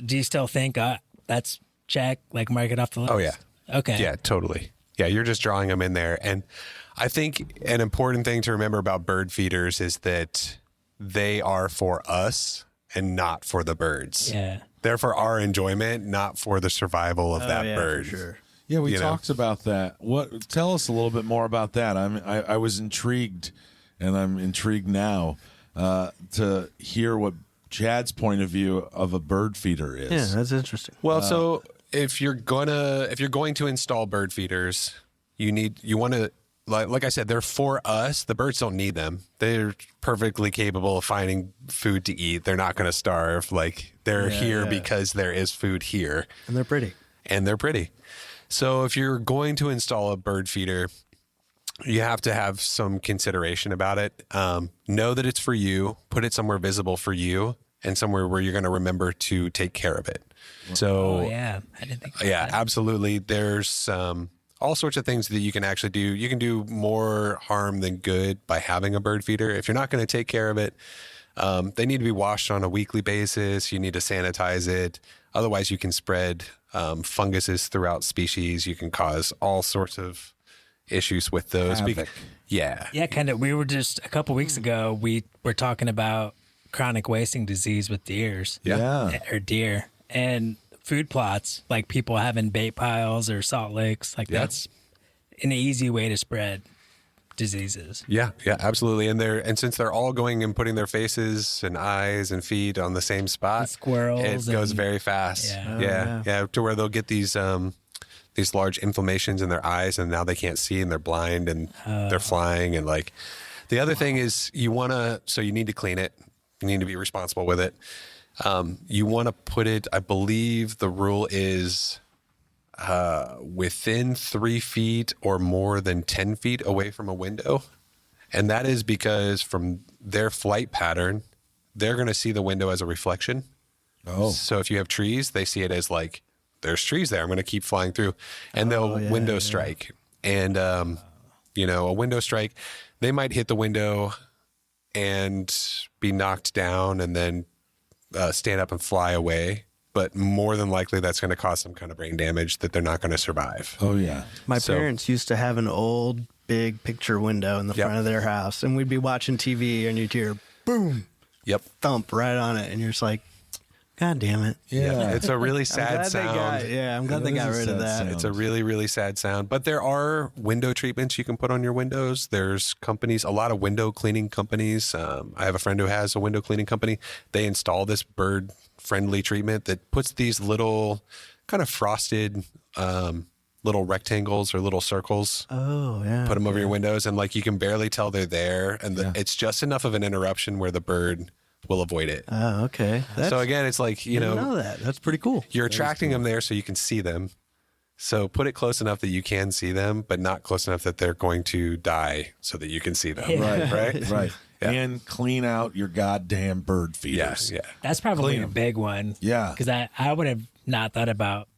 do you still think that's check, like mark it off the list? Oh, yeah. Okay. Yeah, totally. Yeah, you're just drawing them in there. And I think an important thing to remember about bird feeders is that they are for us and not for the birds. Yeah. They're for our enjoyment, not for the survival of that yeah, bird. for sure. Yeah, we You know? talked about that. Tell us a little bit more about that. I was intrigued, and I'm intrigued now to hear what Chad's point of view of a bird feeder is. Yeah, that's interesting. Well, so if you're going to install bird feeders, you want to, like I said, they're for us. The birds don't need them. They're perfectly capable of finding food to eat. They're not going to starve. Like, they're here because there is food here. And they're pretty. And they're pretty. So if you're going to install a bird feeder, you have to have some consideration about it. Know that it's for you. Put it somewhere visible for you and somewhere where you're going to remember to take care of it. So Oh, yeah. I didn't think about yeah, that. absolutely. There's all sorts of things that you can actually do. You can do more harm than good by having a bird feeder. If you're not going to take care of it, they need to be washed on a weekly basis. You need to sanitize it. Otherwise, you can spread funguses throughout species. You can cause all sorts of issues with those. Havoc. Yeah. Yeah, kind of. We were just a couple weeks ago, we were talking about chronic wasting disease with deers. Yeah. Or deer. And food plots, like people having bait piles or salt licks. Like that's an easy way to spread diseases. Yeah, absolutely. And since they're all going and putting their faces and eyes and feet on the same spot, And squirrels it goes and- very fast. Yeah. Yeah, to where they'll get these large inflammations in their eyes, and now they can't see and they're blind and they're flying. And like the other thing is you need to clean it. You need to be responsible with it. You want to put it, I believe the rule is within 3 feet or more than 10 feet away from a window. And that is because from their flight pattern, they're going to see the window as a reflection. Oh. So if you have trees, they see it as like, there's trees there. I'm going to keep flying through. And they'll window strike. And, a window strike, they might hit the window and be knocked down and then stand up and fly away. But more than likely, that's going to cause some kind of brain damage that they're not going to survive. Oh, yeah. My So- parents used to have an old, big picture window in the front of their house, and we'd be watching TV, and you'd hear boom, Yep. thump right on it, and you're just like, God damn it. Yeah. It's a really I'm sad glad sound. I'm glad It they is got a rid of sad that. sound. It's a really, really sad sound. But there are window treatments you can put on your windows. There's companies, a lot of window cleaning companies. I have a friend who has a window cleaning company. They install this bird-friendly treatment that puts these little kind of frosted little rectangles or little circles. Oh, yeah. Put them over your windows, and like you can barely tell they're there. And it's just enough of an interruption where the bird will avoid it. Oh, okay. So again, it's like, I didn't know that. That's pretty cool. you're attracting them there so you can see them. So put it close enough that you can see them, but not close enough that they're going to die so that you can see them. Right. Right. Right. Yeah. And clean out your goddamn bird feeders. Yeah. That's probably Clean a 'em. big one. Yeah. Because I would have not thought about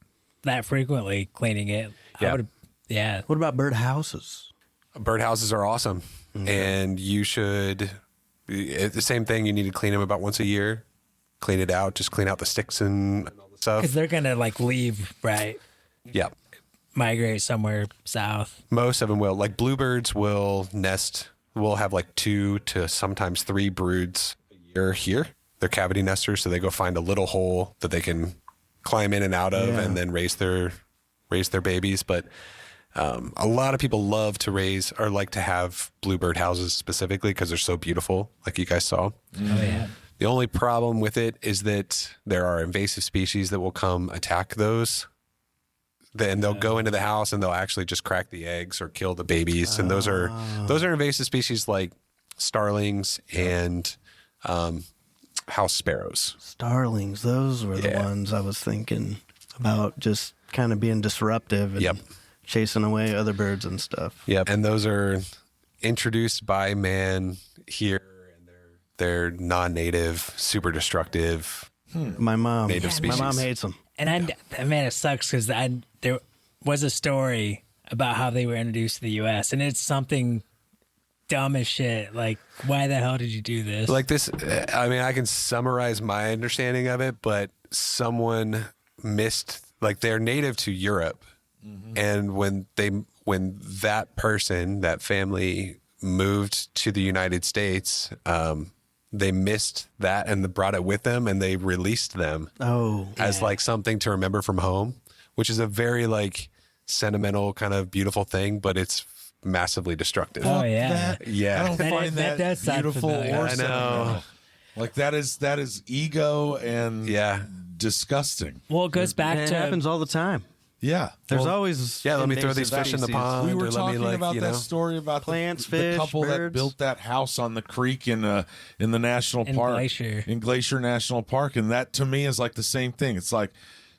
that frequently cleaning it. Yeah. I would have, yeah. What about bird houses? Birdhouses are awesome. And you should, it's the same thing. You need to clean them about once a year. Clean it out. Just clean out the sticks and all the stuff. Because they're going to like leave, right? Yeah. Migrate somewhere south. Most of them will. Like bluebirds will nest, will have like 2 to sometimes 3 broods a year here. They're cavity nesters. So they go find a little hole that they can climb in and out of and then raise their babies. But a lot of people love to raise or like to have bluebird houses specifically because they're so beautiful, like you guys saw. Oh, yeah. The only problem with it is that there are invasive species that will come attack those. Then they'll go into the house and they'll actually just crack the eggs or kill the babies. And those are invasive species like starlings and house sparrows. Starlings. Those were the ones I was thinking about, just kind of being disruptive and chasing away other birds and stuff. Yep. And those are introduced by man here, and they're non-native, super destructive. My mom, Native species. my mom hates them. And man, it sucks because there was a story about how they were introduced to the U.S. and it's something dumb as shit. Like, why the hell did you do this? Like this, I mean, I can summarize my understanding of it, but someone missed, like they're native to Europe. And when that person, that family moved to the United States, they missed that and brought it with them, and they released them as like something to remember from home, which is a very like sentimental kind of beautiful thing, but it's massively destructive. Oh, yeah. That, Yeah. I don't That find is- that, that does sound beautiful familiar. or I know. sentimental. Like that is ego and disgusting. Well, it goes back It to happens all the time. Yeah. There's Well, always let me throw invasive these fish in the species. pond. we were or let me, talking like, about you that know. story about Plants, the fish, couple that birds. built that house on the creek in the national In park Glacier. in Glacier National Park, and that to me is like the same thing. It's like,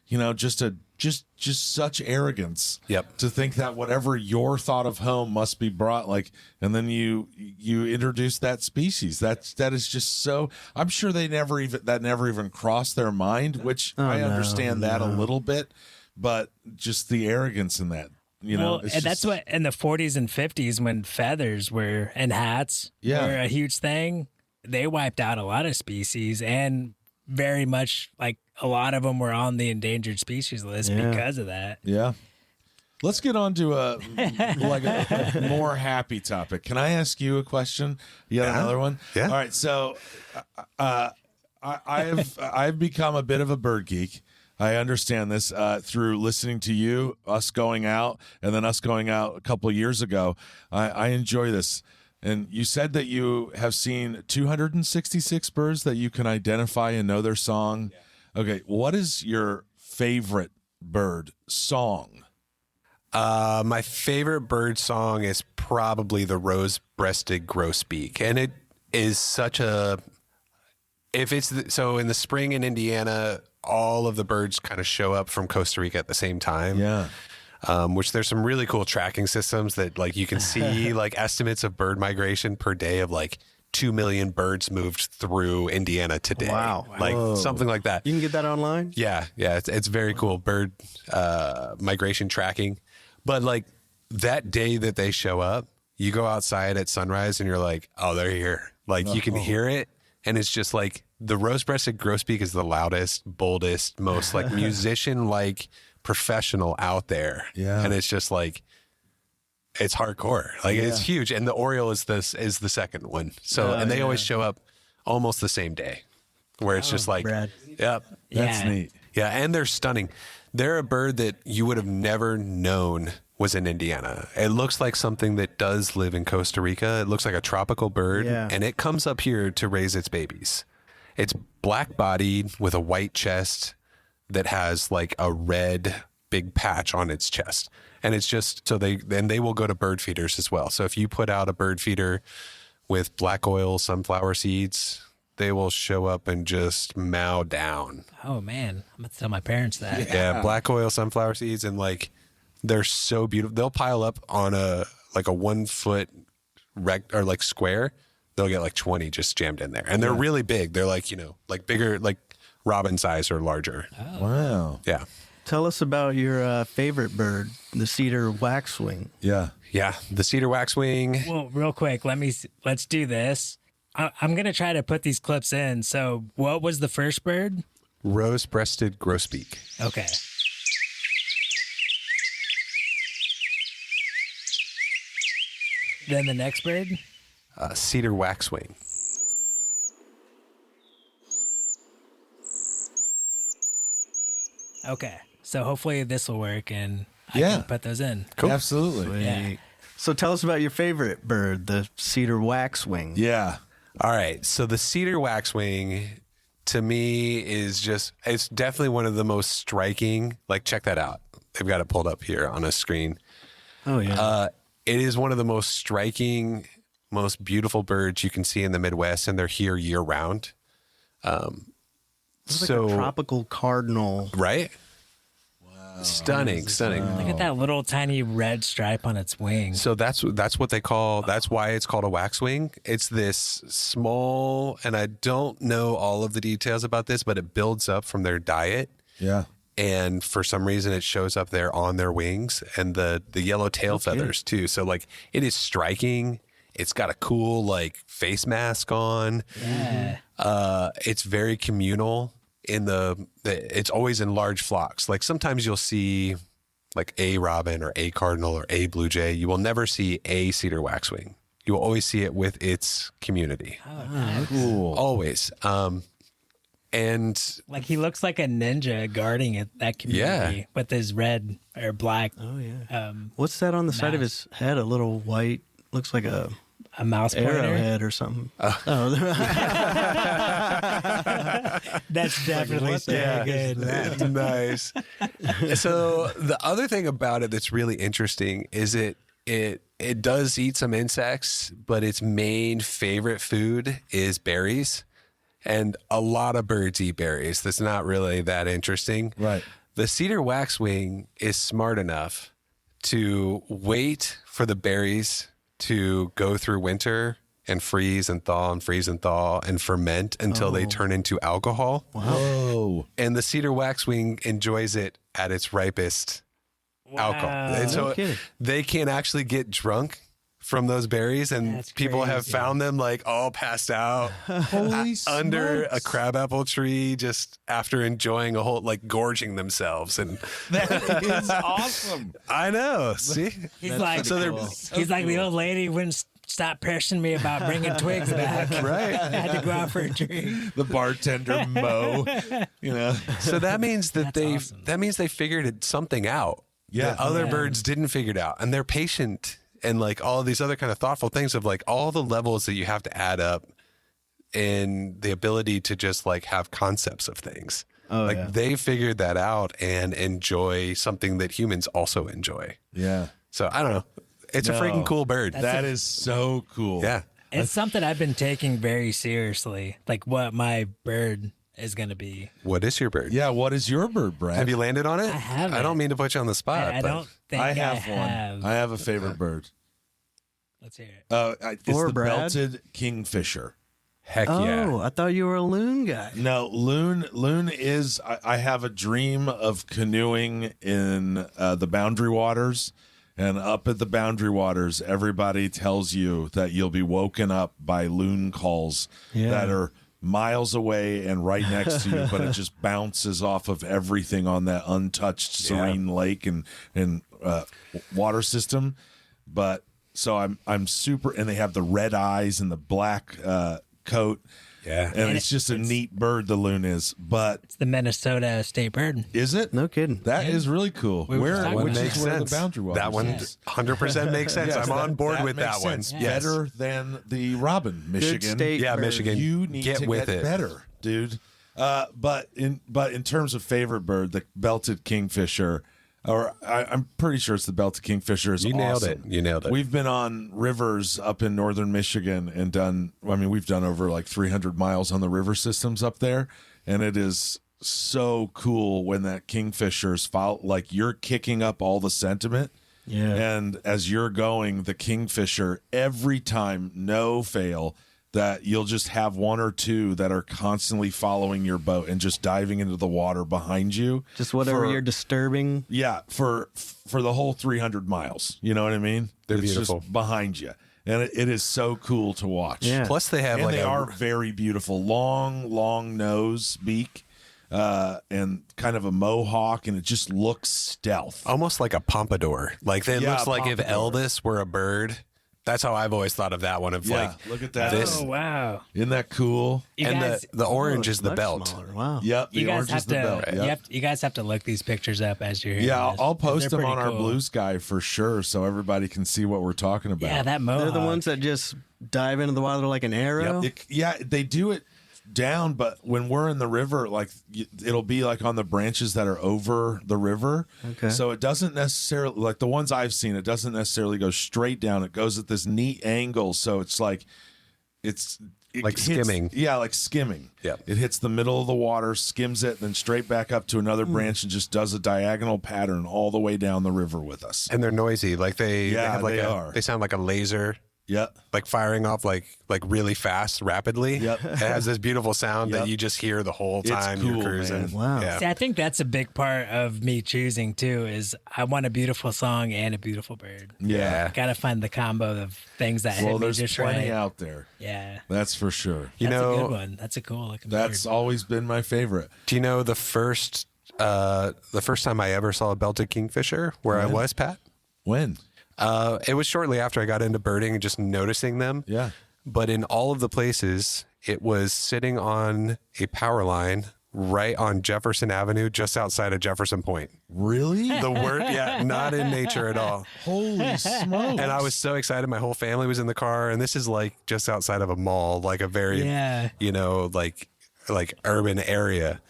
just such arrogance. Yep. To think that whatever your thought of home must be brought, like, and then you introduce that species. That is just so. I'm sure that never even crossed their mind. Which I understand that a little bit. But just the arrogance in that, well, it's and that's just- what in the 40s and 50s when feathers were and hats were a huge thing. They wiped out a lot of species, and very much like a lot of them were on the endangered species list because of that. Yeah. Let's get on to a more happy topic. Can I ask you a question? You got another one? Yeah. All right. So I've become a bit of a bird geek. I understand this through listening to you, us going out, and then us going out a couple of years ago. I enjoy this. And you said that you have seen 266 birds that you can identify and know their song. Yeah. Okay, what is your favorite bird song? My favorite bird song is probably the rose-breasted grosbeak, and it is such a. If it's so in the spring in Indiana, all of the birds kind of show up from Costa Rica at the same time. Yeah. Which there's some really cool tracking systems that like you can see like estimates of bird migration per day of like 2 million birds moved through Indiana today. Wow. Like something like that. You can get that online? Yeah. It's very cool. Bird migration tracking. But like that day that they show up, you go outside at sunrise and you're like, oh, they're here. Like you can hear it. And it's just like the rose-breasted grosbeak is the loudest, boldest, most like musician-like professional out there. Yeah. And it's just like, it's hardcore. Like it's huge. And the Oriole is the second one. So, and they always show up almost the same day where it's just like, Brad. yep. That's neat. Yeah. And they're stunning. They're a bird that you would have never known was in Indiana. It looks like something that does live in Costa Rica. It looks like a tropical bird and it comes up here to raise its babies. It's black bodied with a white chest that has like a red big patch on its chest. And it's just so they will go to bird feeders as well. So if you put out a bird feeder with black oil sunflower seeds, they will show up and just mow down. Oh man, I'm gonna tell my parents that. Yeah, black oil sunflower seeds, and like they're so beautiful. They'll pile up on a 1 foot or like square. They'll get like 20 just jammed in there, and they're really big. They're like like bigger, like robin size or larger. Oh. Wow. Yeah. Tell us about your favorite bird, the cedar waxwing. Yeah. Yeah, the cedar waxwing. Well, real quick, let's do this. I'm gonna try to put these clips in. So, what was the first bird? Rose-breasted grosbeak. Okay. Then the next bird? Cedar waxwing. Okay. So hopefully this will work and I can put those in. Cool. Absolutely. Yeah. So tell us about your favorite bird, the cedar waxwing. Yeah. All right. So the cedar waxwing to me is it's definitely one of the most striking. Like, check that out. They've got it pulled up here on a screen. Oh, yeah. It is one of the most striking, most beautiful birds you can see in the Midwest, and they're here year round. It's like a tropical cardinal. Right? Stunning. Look at that little tiny red stripe on its wing. So that's what they call, that's why it's called a waxwing. It's this small, and I don't know all of the details about this, but it builds up from their diet. Yeah. And for some reason it shows up there on their wings and the yellow tail feathers too. So like it is striking. It's got a cool like face mask on. Yeah. It's very communal. It's always in large flocks. Like sometimes you'll see like a robin or a cardinal or a blue jay. You will never see a cedar waxwing. You will always see it with its community. Oh, nice. Cool. Always. And like he looks like a ninja guarding that community with his red or black. Oh, yeah. What's that on the side of his head? A little white, looks like a mouse pointer? Arrowhead or something. Oh. That's definitely good. Nice. So the other thing about it that's really interesting is it does eat some insects, but its main favorite food is berries. And a lot of birds eat berries. That's not really that interesting. Right. The cedar waxwing is smart enough to wait for the berries to go through winter and freeze and thaw and freeze and thaw and ferment until they turn into alcohol. Whoa. And the cedar waxwing enjoys it at its ripest alcohol. And so they can actually get drunk from those berries, and That's people have crazy. found them like all passed out Holy under smokes. a crabapple tree just after enjoying a whole, like gorging themselves. And That is awesome. I know. See? He's like, So they're he's like the old lady when stop pressuring me about bringing twigs back. Right. I had to go out for a drink. The bartender Mo, you know. So that means that awesome. that means they figured something out. Yeah. that other birds didn't figure it out, and they're patient and like all these other kind of thoughtful things of like all the levels that you have to add up in the ability to just like have concepts of things. They figured that out and enjoy something that humans also enjoy. Yeah. So I don't know. It's a freaking cool bird. That is so cool. Yeah. It's something I've been taking very seriously, like what my bird is going to be. What is your bird? Yeah. What is your bird, Brad? Have you landed on it? I haven't. I don't mean to put you on the spot. I but don't think I have one. have. I have a favorite bird. Let's hear it. It's For the Brad? belted kingfisher. Heck Oh, yeah. I thought you were a loon guy. No, loon is. I have a dream of canoeing in the Boundary Waters, and up at the Boundary Waters, everybody tells you that you'll be woken up by loon calls that are miles away and right next to you, but it just bounces off of everything on that untouched serene lake and water system. But so I'm super, and they have the red eyes and the black coat. Yeah. And it's just a neat bird, the loon is. But It's the Minnesota state bird. is it? No kidding. That is really cool. We were talking Which about is Makes where sense. the Boundary Waters That one is. 100% makes sense. Yes, I'm on board with makes that one. sense. Yes. Better than the robin, Michigan. state Yeah, bird. Michigan. You need Get to with get it. better, dude. But in terms of favorite bird, the belted kingfisher, or I'm pretty sure it's the belted kingfisher. Is You nailed awesome. it. You nailed it. We've been on rivers up in northern Michigan and done. I mean, we've done over like 300 miles on the river systems up there, and it is so cool when that kingfisher's like you're kicking up all the sentiment. Yeah. And as you're going, the kingfisher, every time, no fail, that you'll just have one or two that are constantly following your boat and just diving into the water behind you. Just whatever for- you're disturbing. Yeah, for the whole 300 miles. You know what I mean? They're it's beautiful. just behind you. And it is so cool to watch. Yeah. Plus, they have And like they are very beautiful. Long nose, beak, and kind of a mohawk, and it just looks stealth. almost like a pompadour. Like it Yeah, looks like if pompadour. Elvis were a bird. That's how I've always thought of that one. Of Yeah, like look at that. this- Oh, wow. Isn't that cool? You and guys, the orange Oh, is the much belt. smaller. Wow. Yep, the you guys orange have is the belt. to. Yep. You guys have to look these pictures up as you're here. Yeah, I'll post them on our Blue Sky for sure, so everybody can see what we're talking about. Yeah, that mohawk. They're the ones that just dive into the water like an arrow. They do it down, but when we're in the river, like it'll be like on the branches that are over the river. Okay. So it doesn't necessarily, like the ones I've seen, it doesn't necessarily go straight down. It goes at this neat angle, so it's like it Like hits- skimming. Yeah, like skimming. Yep. It hits the middle of the water, skims it, then straight back up to another branch and just does a diagonal pattern all the way down the river with us. And they're noisy. Like they have like they are. they sound like a laser. Yep. Like firing off like really fast, rapidly. Yep. It has this beautiful sound Yep. that you just hear the whole It's time cool, you're cruising. man. Wow. Yeah. See, I think that's a big part of me choosing too. Is I want a beautiful song and a beautiful bird. Yeah. Got to find the combo of things that Well, hit me there's just plenty right. out there. Yeah, That's for sure. You that's a know, good one. That's a cool looking That's bird. always been my favorite. do you know the first time I ever saw a belted kingfisher where I was, Pat? When? It was shortly after I got into birding and just noticing them. Yeah. But in all of the places, it was sitting on a power line right on Jefferson Avenue, just outside of Jefferson Point. Really? The word, yeah, not in nature at all. Holy smokes. And I was so excited. My whole family was in the car, and this is like just outside of a mall, like a very, Yeah. like urban area.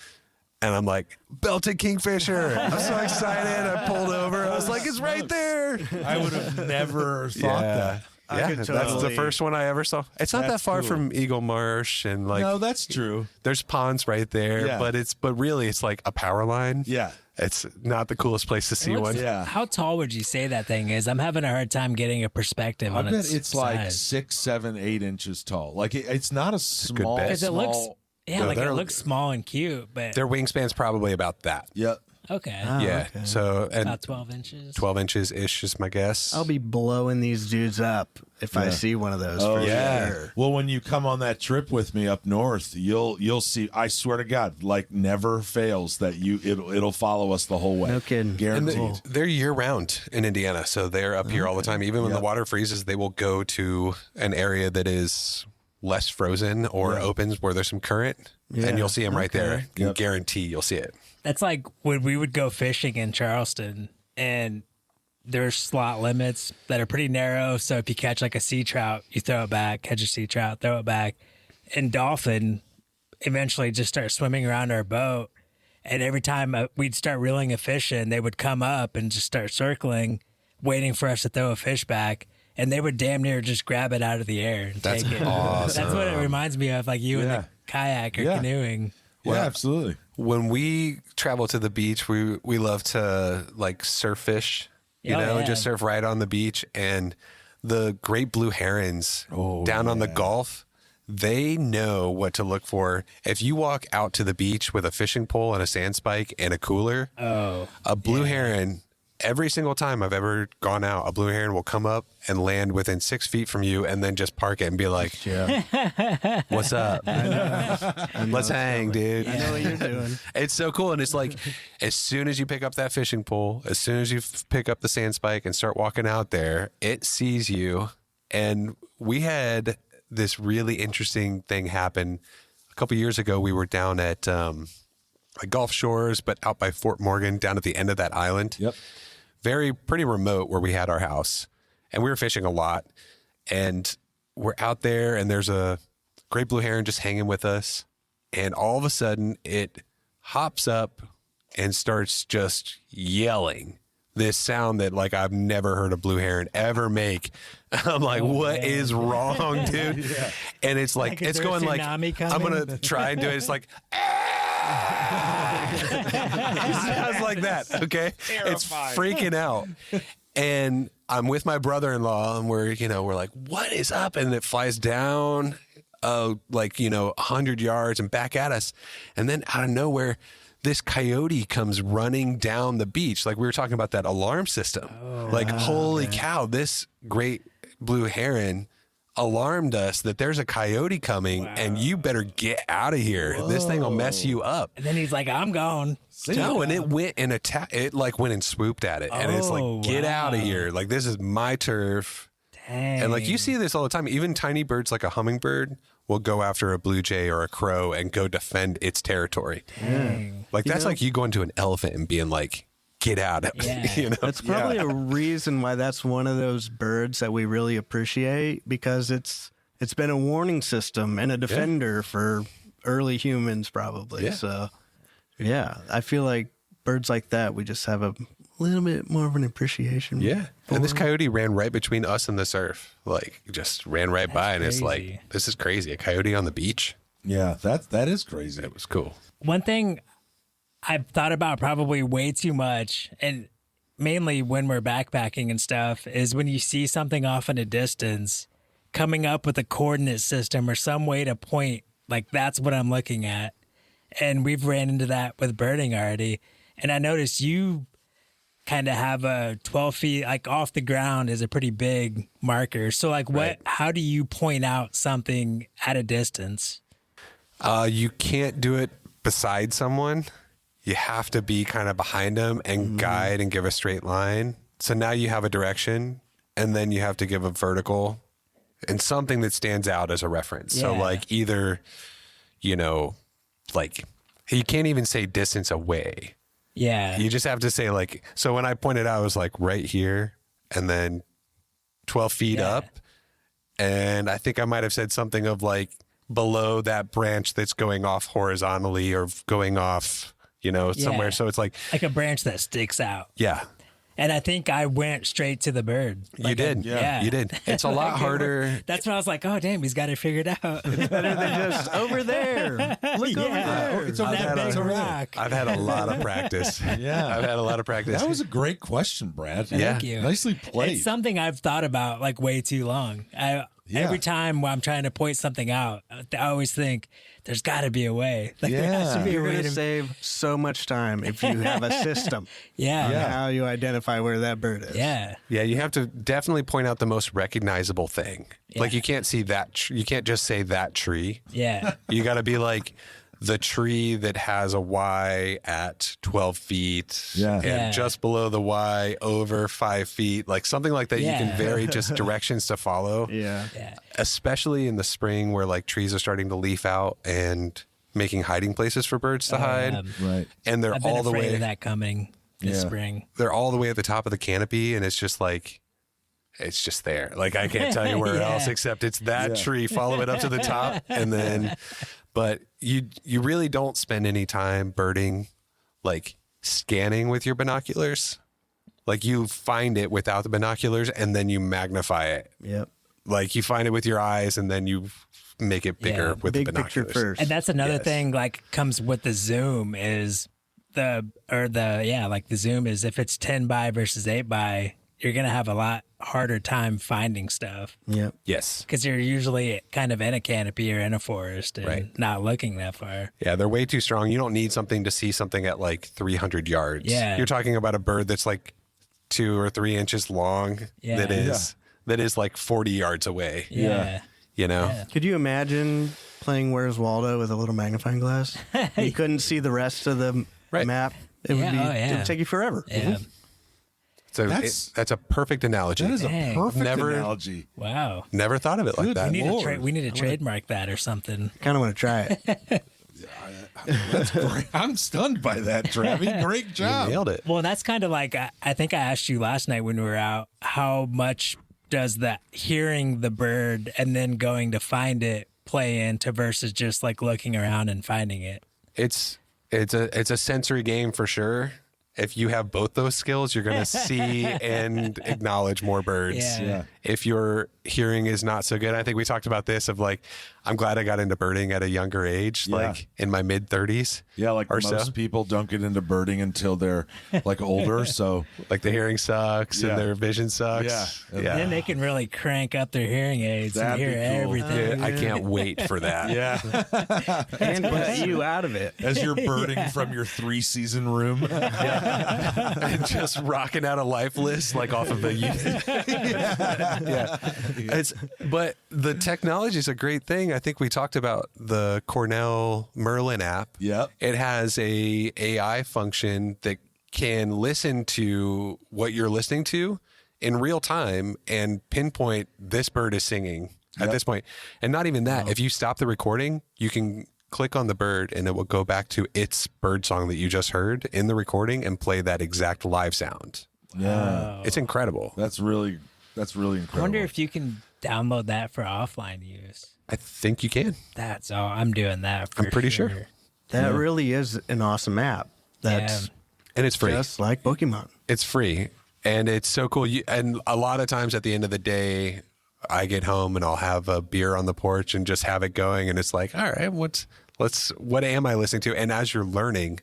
And I'm like, belted kingfisher. I'm so excited. I pulled over. I was like, it's right there. I would have never thought that. I Yeah, could that's the totally- first one I ever saw. It's not that That's far cool. from Eagle Marsh, and like No, that's true. there's ponds right there. Yeah. But really, it's like a power line. Yeah. It's not the coolest place to see one. Yeah. How tall would you say that thing is? I'm having a hard time getting a perspective I on bet its it's like size. 6, 7, 8 inches tall. Like it's not a good small. bet. Because it looks, small- yeah, No, like it they're- looks small and cute, but Their wingspan's probably about that. Yep. Okay. Oh, yeah. okay. So, and About 12 inches. 12 inches ish is my guess. I'll be blowing these dudes up if I see one of those. For yeah. sure. Well, when you come on that trip with me up north, you'll see. I swear to God, like never fails that it'll follow us the whole way. No kidding. And Guaranteed. they're year round in Indiana, so they're up here all the time. Even when the water freezes, they will go to an area that is less frozen or opens where there's some current, and you'll see them right there. Yep. Guarantee you'll see it. That's like when we would go fishing in Charleston, and there's slot limits that are pretty narrow. So if you catch like a sea trout, you throw it back, catch a sea trout, throw it back. And dolphin eventually just start swimming around our boat. And every time we'd start reeling a fish in, they would come up and just start circling, waiting for us to throw a fish back. And they would damn near just grab it out of the air and take it. Awesome. That's what it reminds me of, like you in the kayak or canoeing. Yeah, absolutely. When we travel to the beach, we love to like surf fish, just surf right on the beach. And the great blue herons down on the Gulf, they know what to look for. If you walk out to the beach with a fishing pole and a sand spike and a cooler, a blue heron, every single time I've ever gone out, a blue heron will come up and land within 6 feet from you and then just park it and be like, what's up? Let's hang, dude. I know what you're doing. It's so cool. And it's like, as soon as you pick up that fishing pole, as soon as you pick up the sand spike and start walking out there, it sees you. And we had this really interesting thing happen a couple years ago. We were down at like Gulf Shores, but out by Fort Morgan, down at the end of that island. Yep. Pretty remote where we had our house, and we were fishing a lot, and we're out there and there's a great blue heron just hanging with us. And all of a sudden it hops up and starts just yelling this sound that like I've never heard a blue heron ever make. I'm like, what is wrong, dude? And it's like it's going like, I'm going to try and do it. It's like, it sounds like that. Okay. It's freaking out. And I'm with my brother-in-law and we're like, what is up? And it flies down, 100 yards and back at us. And then out of nowhere, this coyote comes running down the beach. Like we were talking about that alarm system. Holy cow, this great blue heron alarmed us that there's a coyote coming and you better get out of here. Whoa. This thing will mess you up. And then he's like, I'm gone. No, and it went and went and swooped at it. And it's like, get out of here. Like, this is my turf. Dang. And like, you see this all the time. Even tiny birds like a hummingbird will go after a blue jay or a crow and go defend its territory. Dang. Like, that's like you going to an elephant and being like, get out. Yeah. That's probably a reason why that's one of those birds that we really appreciate, because it's been a warning system and a defender for early humans probably. Yeah. So yeah, I feel like birds like that, we just have a little bit more of an appreciation. Yeah. And this coyote ran right between us and the surf. Like, just ran right by. And it's like, this is crazy. A coyote on the beach. Yeah, that is crazy. It was cool. One thing I've thought about probably way too much, and mainly when we're backpacking and stuff, is when you see something off in a distance, coming up with a coordinate system or some way to point, like, that's what I'm looking at. And we've ran into that with birding already. And I noticed you kind of have a 12 feet, like, off the ground is a pretty big marker. So, like, how do you point out something at a distance? You can't do it beside someone. You have to be kind of behind them and guide and give a straight line. So now you have a direction, and then you have to give a vertical and something that stands out as a reference. Yeah. So like either, like you can't even say distance away. Yeah. You just have to say like, so when I pointed out, I was like right here and then 12 feet up. And I think I might have said something of like below that branch that's going off horizontally or going off, somewhere. So it's like a branch that sticks out. Yeah. And I think I went straight to the bird. You did. Yeah. You did. It's a lot harder. That's when I was like, oh, damn, he's got it figured out. It's better than just over there. Look over there. It's over that there. big rock. I've had a lot of practice. Yeah. I've had a lot of practice. That was a great question, Brad. Yeah. Thank you. Nicely played. It's something I've thought about like way too long. Yeah. Every time I'm trying to point something out, I always think there's got to be a way. Like, there has to be a You're way going to to save so much time if you have a system Yeah. on Yeah. how you identify where that bird is. Yeah. Yeah, you have to definitely point out the most recognizable thing. Like you can't see that. You can't just say that tree. Yeah. You got to be like the tree that has a Y at 12 feet and Yeah. just below the Y over 5 feet, like something like that. You Yeah. can vary just directions to follow. Yeah. Yeah. Especially in the spring where like trees are starting to leaf out and making hiding places for birds to hide. Right. And they're I've been all the afraid way of that coming this Yeah. spring. they're all the way at the top of the canopy, and it's just like it's just there. Like I can't tell you where Yeah. else except it's that tree. Follow it up to the top, and then. But you really don't spend any time birding, like scanning with your binoculars. Like you find it without the binoculars, and then you magnify it. Yep. Like you find it with your eyes, and then you make it bigger Yeah. with Big the picture binoculars. first. And that's another Yes. thing like comes with the zoom is the zoom is if it's 10 by versus 8 by, you're going to have a lot harder time finding stuff Yep. Yes. because you're usually kind of in a canopy or in a forest and Right. not looking that far. Yeah, they're way too strong. You don't need something to see something at like 300 yards. Yeah. You're talking about a bird that's like 2 or 3 inches long Yeah. that is like 40 yards away. Yeah. You know? Yeah. Could you imagine playing Where's Waldo with a little magnifying glass? You couldn't see the rest of the Right. map. It would Yeah, be. oh, yeah. It would take you forever. Yeah. So That's- that's a perfect analogy. That is a Dang. perfect Never- analogy. Wow. Never thought of it like Good that. Lord. We need to trademark that or something. Kind of want to try it. Great. I'm stunned by that, Travi. Great You job. nailed it. Well, that's kind of like I think I asked you last night when we were out, how much does that hearing the bird and then going to find it play into versus just like looking around and finding it? It's a sensory game for sure. If you have both those skills, you're going to see and acknowledge more birds. Yeah. Yeah. If your hearing is not so good, I think we talked about this of like, I'm glad I got into birding at a younger age, Yeah. like in my mid 30s. Yeah, like or most so. people don't get into birding until they're like older. So Like the hearing sucks Yeah. and their vision sucks. Yeah. Yeah. Then they can really crank up their hearing aids That'd and be hear cool. everything. Yeah, I can't wait for that. yeah, And put you out of it. as you're birding from your 3-season room. And just rocking out a life list like off of a yeah. But the technology is a great thing. I think we talked about the Cornell Merlin app. Yep. It has a AI function that can listen to what you're listening to in real time and pinpoint this bird is singing at this point. And not even that. If you stop the recording, you can click on the bird and it will go back to its bird song that you just heard in the recording and play that exact live sound. Yeah, It's incredible. that's really incredible. I wonder if you can download that for offline use. I think you can. That's all. I'm doing that. For I'm pretty sure. That really is an awesome app. That's Yeah. And it's free. just like Pokemon. It's free. And it's so cool. And a lot of times at the end of the day, I get home and I'll have a beer on the porch and just have it going. And it's like, all right, what am I listening to? And as you're learning,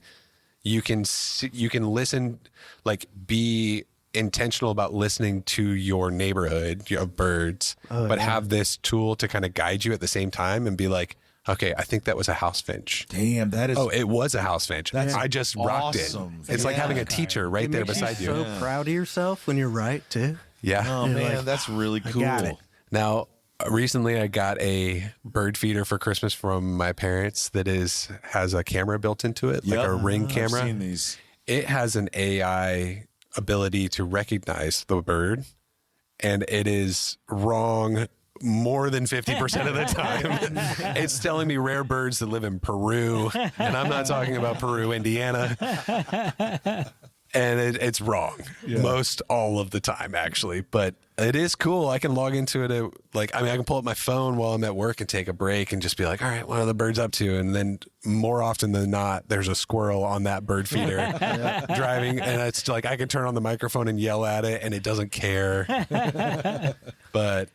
you can listen, like be intentional about listening to your neighborhood of birds, but have this tool to kind of guide you at the same time and be like, okay, I think that was a house finch. Damn, that is. Oh, it was a house finch. That's I just rocked awesome. it. It's like Yeah. having a teacher right It there makes beside you you. so proud of yourself when you're right too. Yeah. Oh You're man, like, that's really cool. got it. Now, recently I got a bird feeder for Christmas from my parents that has a camera built into it, like Yep. a ring I've camera. seen these. It has an AI ability to recognize the bird, and it is wrong more than 50% of the time. It's telling me rare birds that live in Peru, and I'm not talking about Peru, Indiana. And it's wrong most all of the time, actually. But it is cool. I can log into it. I can pull up my phone while I'm at work and take a break and just be like, all right, what are the birds up to? And then more often than not, there's a squirrel on that bird feeder driving. And it's like I can turn on the microphone and yell at it and it doesn't care. But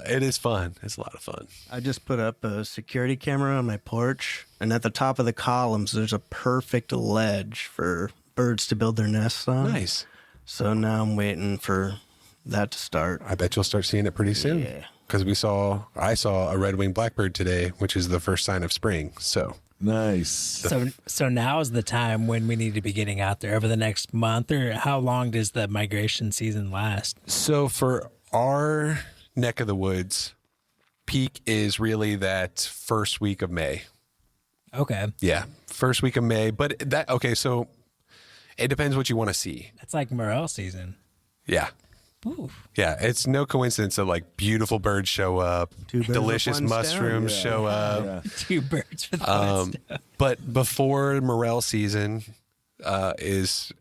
it is fun. It's a lot of fun. I just put up a security camera on my porch, and at the top of the columns, there's a perfect ledge for birds to build their nests on. Nice. So now I'm waiting for that to start. I bet you'll start seeing it pretty soon. Yeah. because I saw a red-winged blackbird today, which is the first sign of spring. So Nice. So now is the time when we need to be getting out there over the next month, or how long does the migration season last? So for our neck of the woods, peak is really that first week of May. Okay. Yeah, first week of May. But so it depends what you want to see. That's like morel season. Yeah. Ooh. Yeah, it's no coincidence that like beautiful birds show up, Two birds with delicious one stone. mushrooms show up. Yeah. Two birds with one stone. But before morel season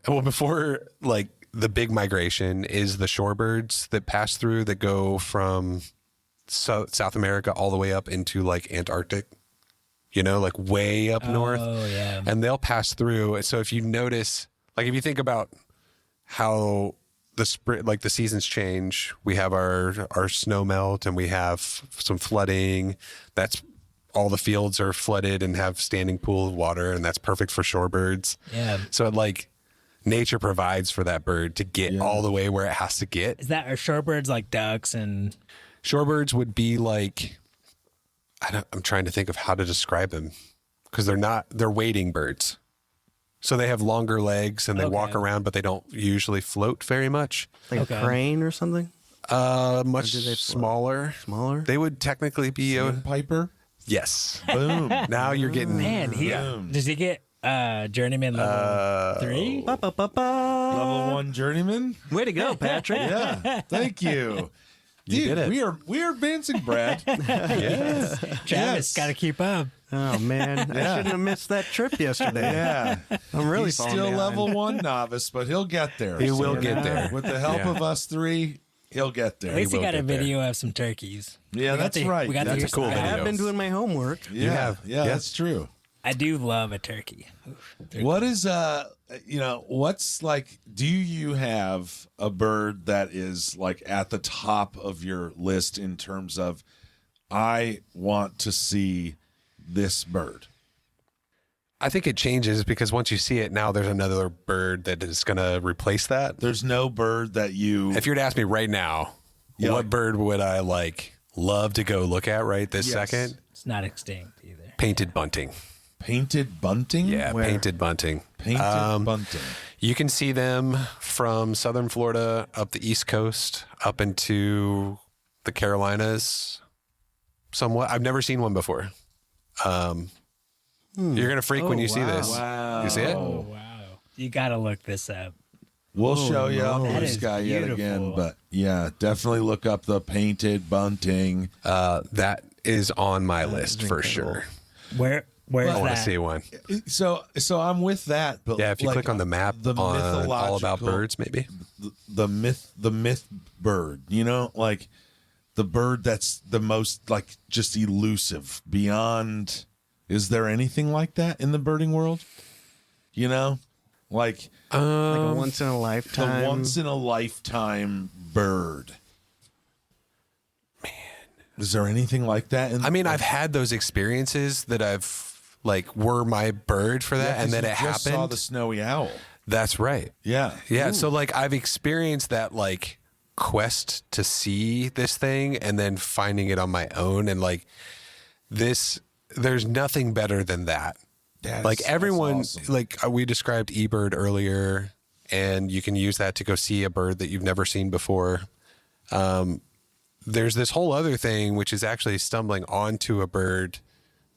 before like the big migration is the shorebirds that pass through that go from South America all the way up into like Antarctic, like way up north. Oh, yeah. And they'll pass through. So if you notice, like if you think about how the spring, like the seasons change, we have our snow melt and we have some flooding. That's all the fields are flooded and have standing pool of water, and that's perfect for shorebirds. Yeah. So like nature provides for that bird to get all the way where it has to get. Is that are shorebirds like ducks and Shorebirds would be like, I'm trying to think of how to describe them because they're wading birds. So they have longer legs and they walk around, but they don't usually float very much. Like a crane or something? Much smaller. Smaller? They would technically be Piper. yes. Boom. Now you're getting man? Does he get journeyman level 3? Level 1 journeyman. Way to go, Patrick. Yeah. Thank you. You Dude, did it. we are advancing, Brad. Yes. Travis got to keep up. Oh, man. I shouldn't have missed that trip yesterday. Yeah. I'm really He's falling still behind. level 1 novice, but he'll get there. He will So, get there. With the help of us 3, he'll get there. At least he will got a get there. video of some turkeys. Yeah, We got that's to- right. We got to That's hear a cool some- I video. have been doing my homework. Yeah, have. yeah, Yeah. that's true. I do love a turkey. Oof. What is what's like, do you have a bird that is like at the top of your list in terms of I want to see this bird? I think it changes because once you see it, now there's another bird that is going to replace that. There's no bird that you If you were to ask me right now, Yeah. what bird would I love to go look at right this Yes. second? It's not extinct either. Painted bunting. painted bunting? Yeah, Where? painted bunting. Painted bunting. You can see them from southern Florida up the East Coast, up into the Carolinas. Somewhat. I've never seen one before. You're gonna freak when you see this. Wow. You see it? Oh, wow. You got to look this up. We'll show you on That Blue is Sky yet beautiful. again, but yeah, definitely look up the painted bunting. That is on my list for sure. Where's I want to that? see one. So I'm with that, but Yeah, if you like, click on the map the on All About mythological- Birds, maybe. the myth bird, like the bird that's the most like just elusive beyond. Is there anything like that in the birding world? Like Like a once in a lifetime. the once in a lifetime bird. Man, is there anything like that? I mean, I've had those experiences that were my bird for that, and then it just Saw happened. the snowy owl. That's right. Yeah, Yeah. So I've experienced that quest to see this thing and then finding it on my own. And there's nothing better than that. That's Everyone, awesome. we described eBird earlier, and you can use that to go see a bird that you've never seen before. There's this whole other thing, which is actually stumbling onto a bird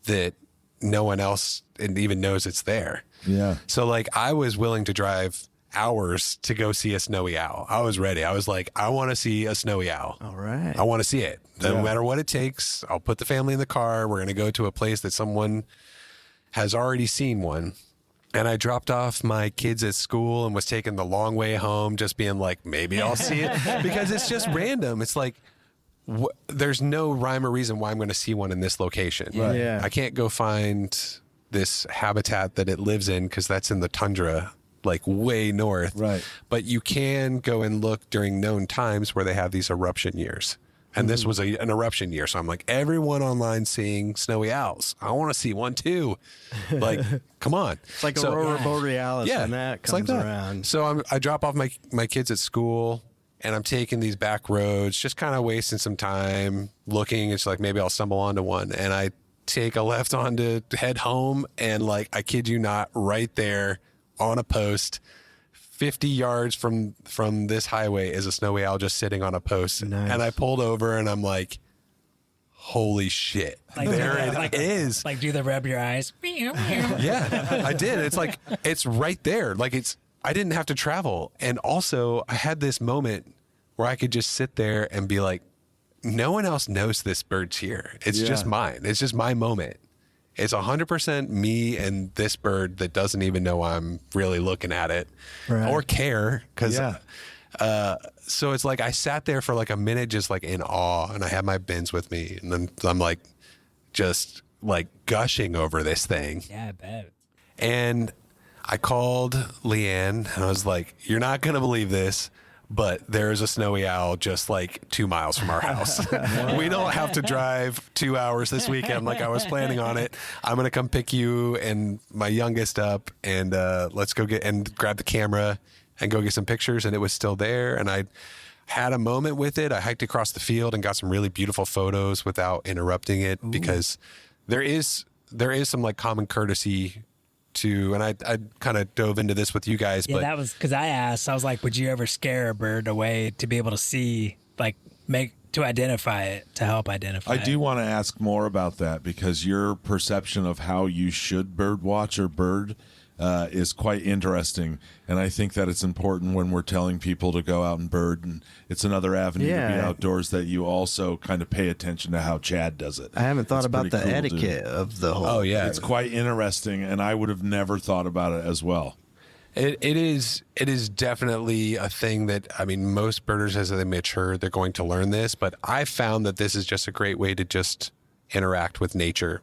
that no one else even knows it's there. Yeah. So I was willing to drive hours to go see a snowy owl. I was ready. I was like, I want to see a snowy owl. All right. I want to see it. No Yeah. matter what it takes, I'll put the family in the car. We're going to go to a place that someone has already seen one. And I dropped off my kids at school and was taking the long way home, just being like, maybe I'll see it, because it's just random. It's there's no rhyme or reason why I'm going to see one in this location. Right. Yeah. I can't go find this habitat that it lives in because that's in the tundra, way north. Right. But you can go and look during known times where they have these eruption years. And this was an eruption year. So I'm like, everyone online seeing snowy owls. I want to see one too. Come on. It's like Aurora Borealis when that it's comes like that. around. So I drop off my kids at school, and I'm taking these back roads, just kind of wasting some time looking. It's like maybe I'll stumble onto one, and I take a left on to head home, and like, I kid you not, right there on a post 50 yards from this highway is a snowy owl just sitting on a post. Nice. And I pulled over and I'm like, holy shit, Like, there it is. Like, do they rub your eyes? Yeah, I did. It's like, it's right there. Like, I didn't have to travel. And also I had this moment where I could just sit there and be like, no one else knows this bird's here. It's just mine. It's just my moment. It's 100% me and this bird that doesn't even know I'm really looking at it or care. So it's like I sat there for like a minute just like in awe, and I had my bins with me, and then I'm like just like gushing over this thing. Yeah, I bet. And I called Leanne and I was like, you're not going to believe this, but there is a snowy owl just like 2 miles from our house. We don't have to drive 2 hours this weekend like I was planning on it. I'm going to come pick you and my youngest up, and let's go get and grab the camera and go get some pictures. And it was still there. And I had a moment with it. I hiked across the field and got some really beautiful photos without interrupting it. Ooh. Because there is some like common courtesy to, and I kind of dove into this with you guys. Yeah, but that was because I was like, would you ever scare a bird away to be able to see, like, to identify it, to help identify it? I do want to ask more about that, because your perception of how you should bird watch or bird is quite interesting. And I think that it's important when we're telling people to go out and bird, and it's another avenue to be outdoors, that you also kind of pay attention to how Chad does it. I haven't thought about the cool, etiquette of the whole. Oh, yeah. It's quite interesting, and I would have never thought about it as well. It is definitely a thing that, I mean, most birders as they mature, they're going to learn this, but I found that this is just a great way to just interact with nature,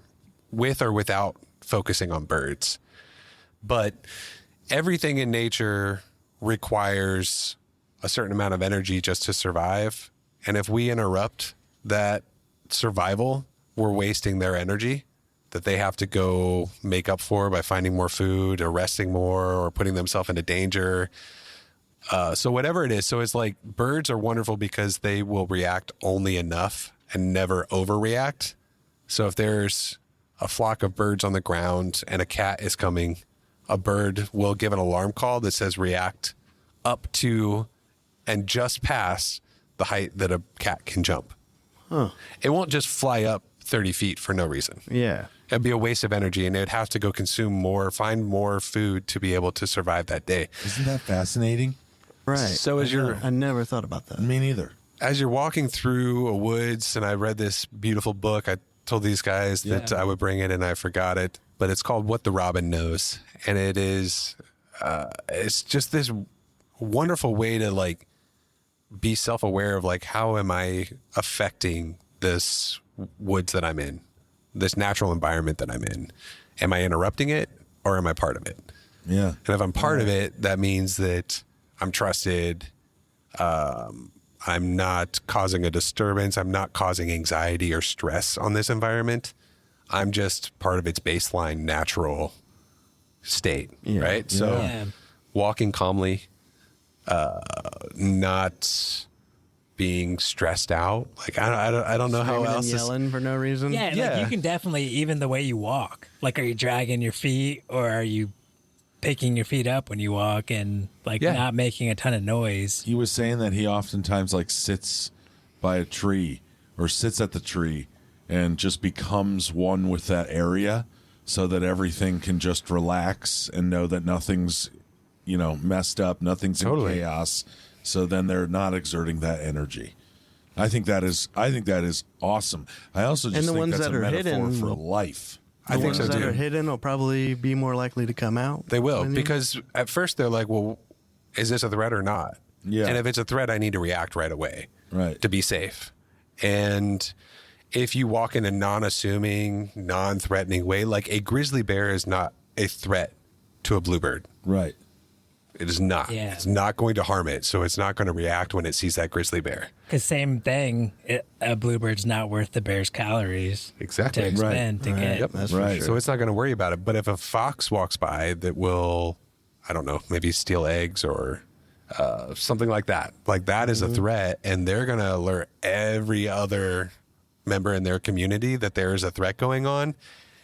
with or without focusing on birds. But everything in nature requires a certain amount of energy just to survive. And if we interrupt that survival, we're wasting their energy that they have to go make up for by finding more food or resting more or putting themselves into danger. So whatever it is. So it's like birds are wonderful because they will react only enough and never overreact. So if there's a flock of birds on the ground and a cat is coming, a bird will give an alarm call that says react up to and just past the height that a cat can jump. Huh. It won't just fly up 30 feet for no reason. Yeah. It'd be a waste of energy, and it'd have to go consume more, find more food to be able to survive that day. Isn't that fascinating? Right. So I never thought about that. Me neither. As you're walking through a woods, and I read this beautiful book, I told these guys that I would bring it and I forgot it, but it's called What the Robin Knows. And it is, it's just this wonderful way to like be self-aware of like, how am I affecting this woods that I'm in, this natural environment that I'm in? Am I interrupting it or am I part of it? Yeah. And if I'm part of it, that means that I'm trusted. I'm not causing a disturbance. I'm not causing anxiety or stress on this environment. I'm just part of its baseline natural state, right? So walking calmly, not being stressed out. Like I don't know how else. Yelling for no reason. Yeah, like you can definitely, even the way you walk. Like, are you dragging your feet or are you picking your feet up when you walk and like not making a ton of noise? He was saying that he oftentimes like sits by a tree or sits at the tree and just becomes one with that area, so that everything can just relax and know that nothing's, messed up, nothing's in chaos. So then they're not exerting that energy. I think that is awesome. I also just think that's a metaphor for life. I think so too. The ones that are hidden will probably be more likely to come out. They will, because at first they're like, well, is this a threat or not? Yeah. And if it's a threat, I need to react right away to be safe. And if you walk in a non-assuming, non-threatening way, like a grizzly bear is not a threat to a bluebird. Right. It is not. Yeah. It's not going to harm it, so it's not going to react when it sees that grizzly bear. Because same thing, a bluebird's not worth the bear's calories Exactly. to expend to get. Yep. That's Right. for sure. So it's not going to worry about it. But if a fox walks by that will, I don't know, maybe steal eggs or something like that. Like that is a threat, and they're going to alert every other member in their community that there is a threat going on,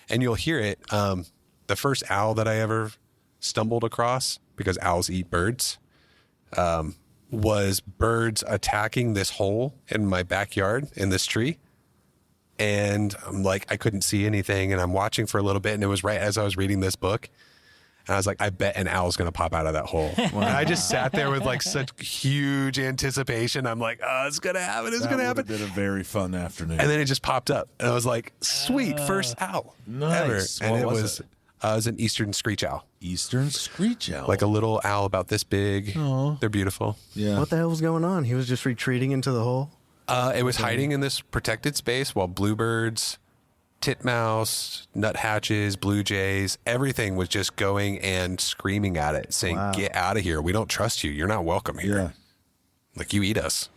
and you'll hear it. The first owl that I ever stumbled across, because owls eat birds, was birds attacking this hole in my backyard in this tree. And I'm like, I couldn't see anything, and I'm watching for a little bit, and it was right as I was reading this book. And I was like, I bet an owl's going to pop out of that hole. And I just sat there with like such huge anticipation. I'm like, oh, it's going to happen. It's going to happen. That would have been a very fun afternoon. And then it just popped up. And I was like, sweet, first owl nice. ever. And What it was it? was an eastern screech owl. Eastern screech owl. Like a little owl about this big. Aw. They're beautiful. Yeah. What the hell was going on? He was just retreating into the hole? It was hiding in this protected space while bluebirds, titmouse, nuthatches, blue jays, everything was just going and screaming at it, saying, get out of here. We don't trust you. You're not welcome here. Yeah. Like, you eat us.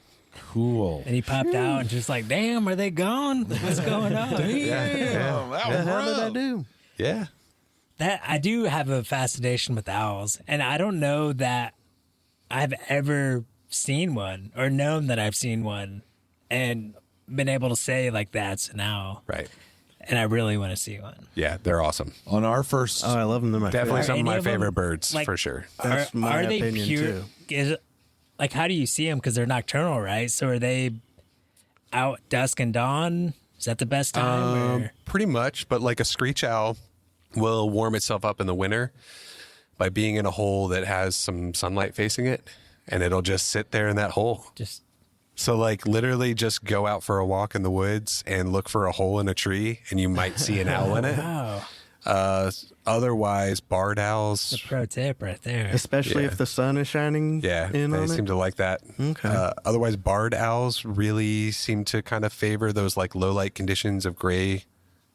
Cool. And he popped out and just like, damn, are they gone? What's going on? Damn. What the hell did I do? Yeah. That I do have a fascination with owls, and I don't know that I've ever seen one or known that I've seen one and been able to say like that's an owl. Right. And I really want to see one. Yeah, they're awesome. On our first, Oh, I love them. They're my Definitely favorite. some of any my of them, favorite birds, like- for sure. That's my are they opinion, pure? too. Is it, like, how do you see them? Because they're nocturnal, right? So are they out dusk and dawn? Is that the best time? Or? Pretty much, but like a screech owl will warm itself up in the winter by being in a hole that has some sunlight facing it, and it'll just sit there in that hole. Just So like literally just go out for a walk in the woods and look for a hole in a tree, and you might see an owl in it. wow, Otherwise, barred owls, the pro tip right there. Especially Yeah. if the sun is shining yeah, in they on seem it. to like that. Okay. Otherwise, barred owls really seem to kind of favor those like low light conditions of gray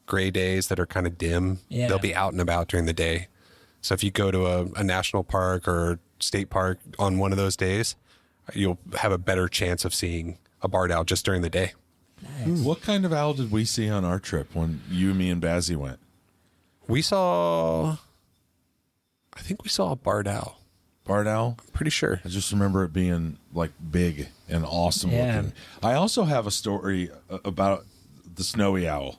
days that are kind of dim. Yeah. They'll be out and about during the day. So if you go to a national park or state park on one of those days, you'll have a better chance of seeing a barred owl just during the day. what kind of owl did we see on our trip when you, me, and Bazzy went? I think we saw a barred owl. Barred owl? Pretty sure. I just remember it being like big and awesome Yeah. looking. I also have a story about the snowy owl.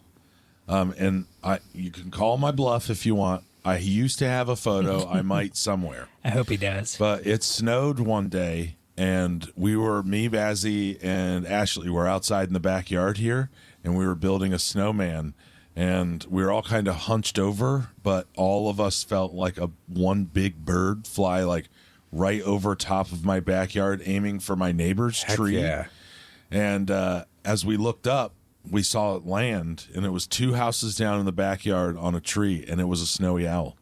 And you can call my bluff if you want. I used to have a photo. I might somewhere. I hope he does. But it snowed one day, and me, Bazzy, and Ashley were outside in the backyard here, and we were building a snowman. And we were all kind of hunched over, but all of us felt like one big bird fly like right over top of my backyard, aiming for my neighbor's tree. Yeah. And as we looked up, we saw it land, and it was 2 houses down in the backyard on a tree, and it was a snowy owl.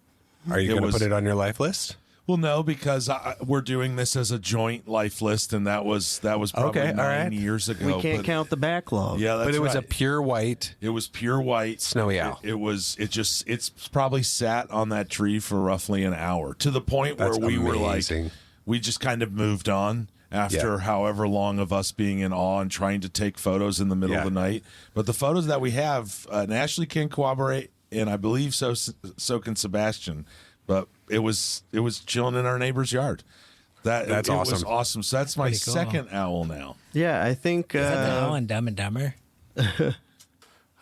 Are you It going to was- put it on your life list? Well, no, because we're doing this as a joint life list, and that was probably Okay, all 9 right. years ago. We can't but- count the backlog. Yeah, that's But it was a right. pure white. It was pure white Snowy owl. It's probably sat on that tree for roughly an hour, to the point That's where we were like, amazing. we just kind of moved on after however long of us being in awe and trying to take photos in the middle of Yeah. the night. But the photos that we have, and Ashley can corroborate, and I believe so can Sebastian. But it was chilling in our neighbor's yard. That's it was awesome. awesome. So that's my Pretty cool. second owl now. Yeah, I think Is that the owl in Dumb and Dumber?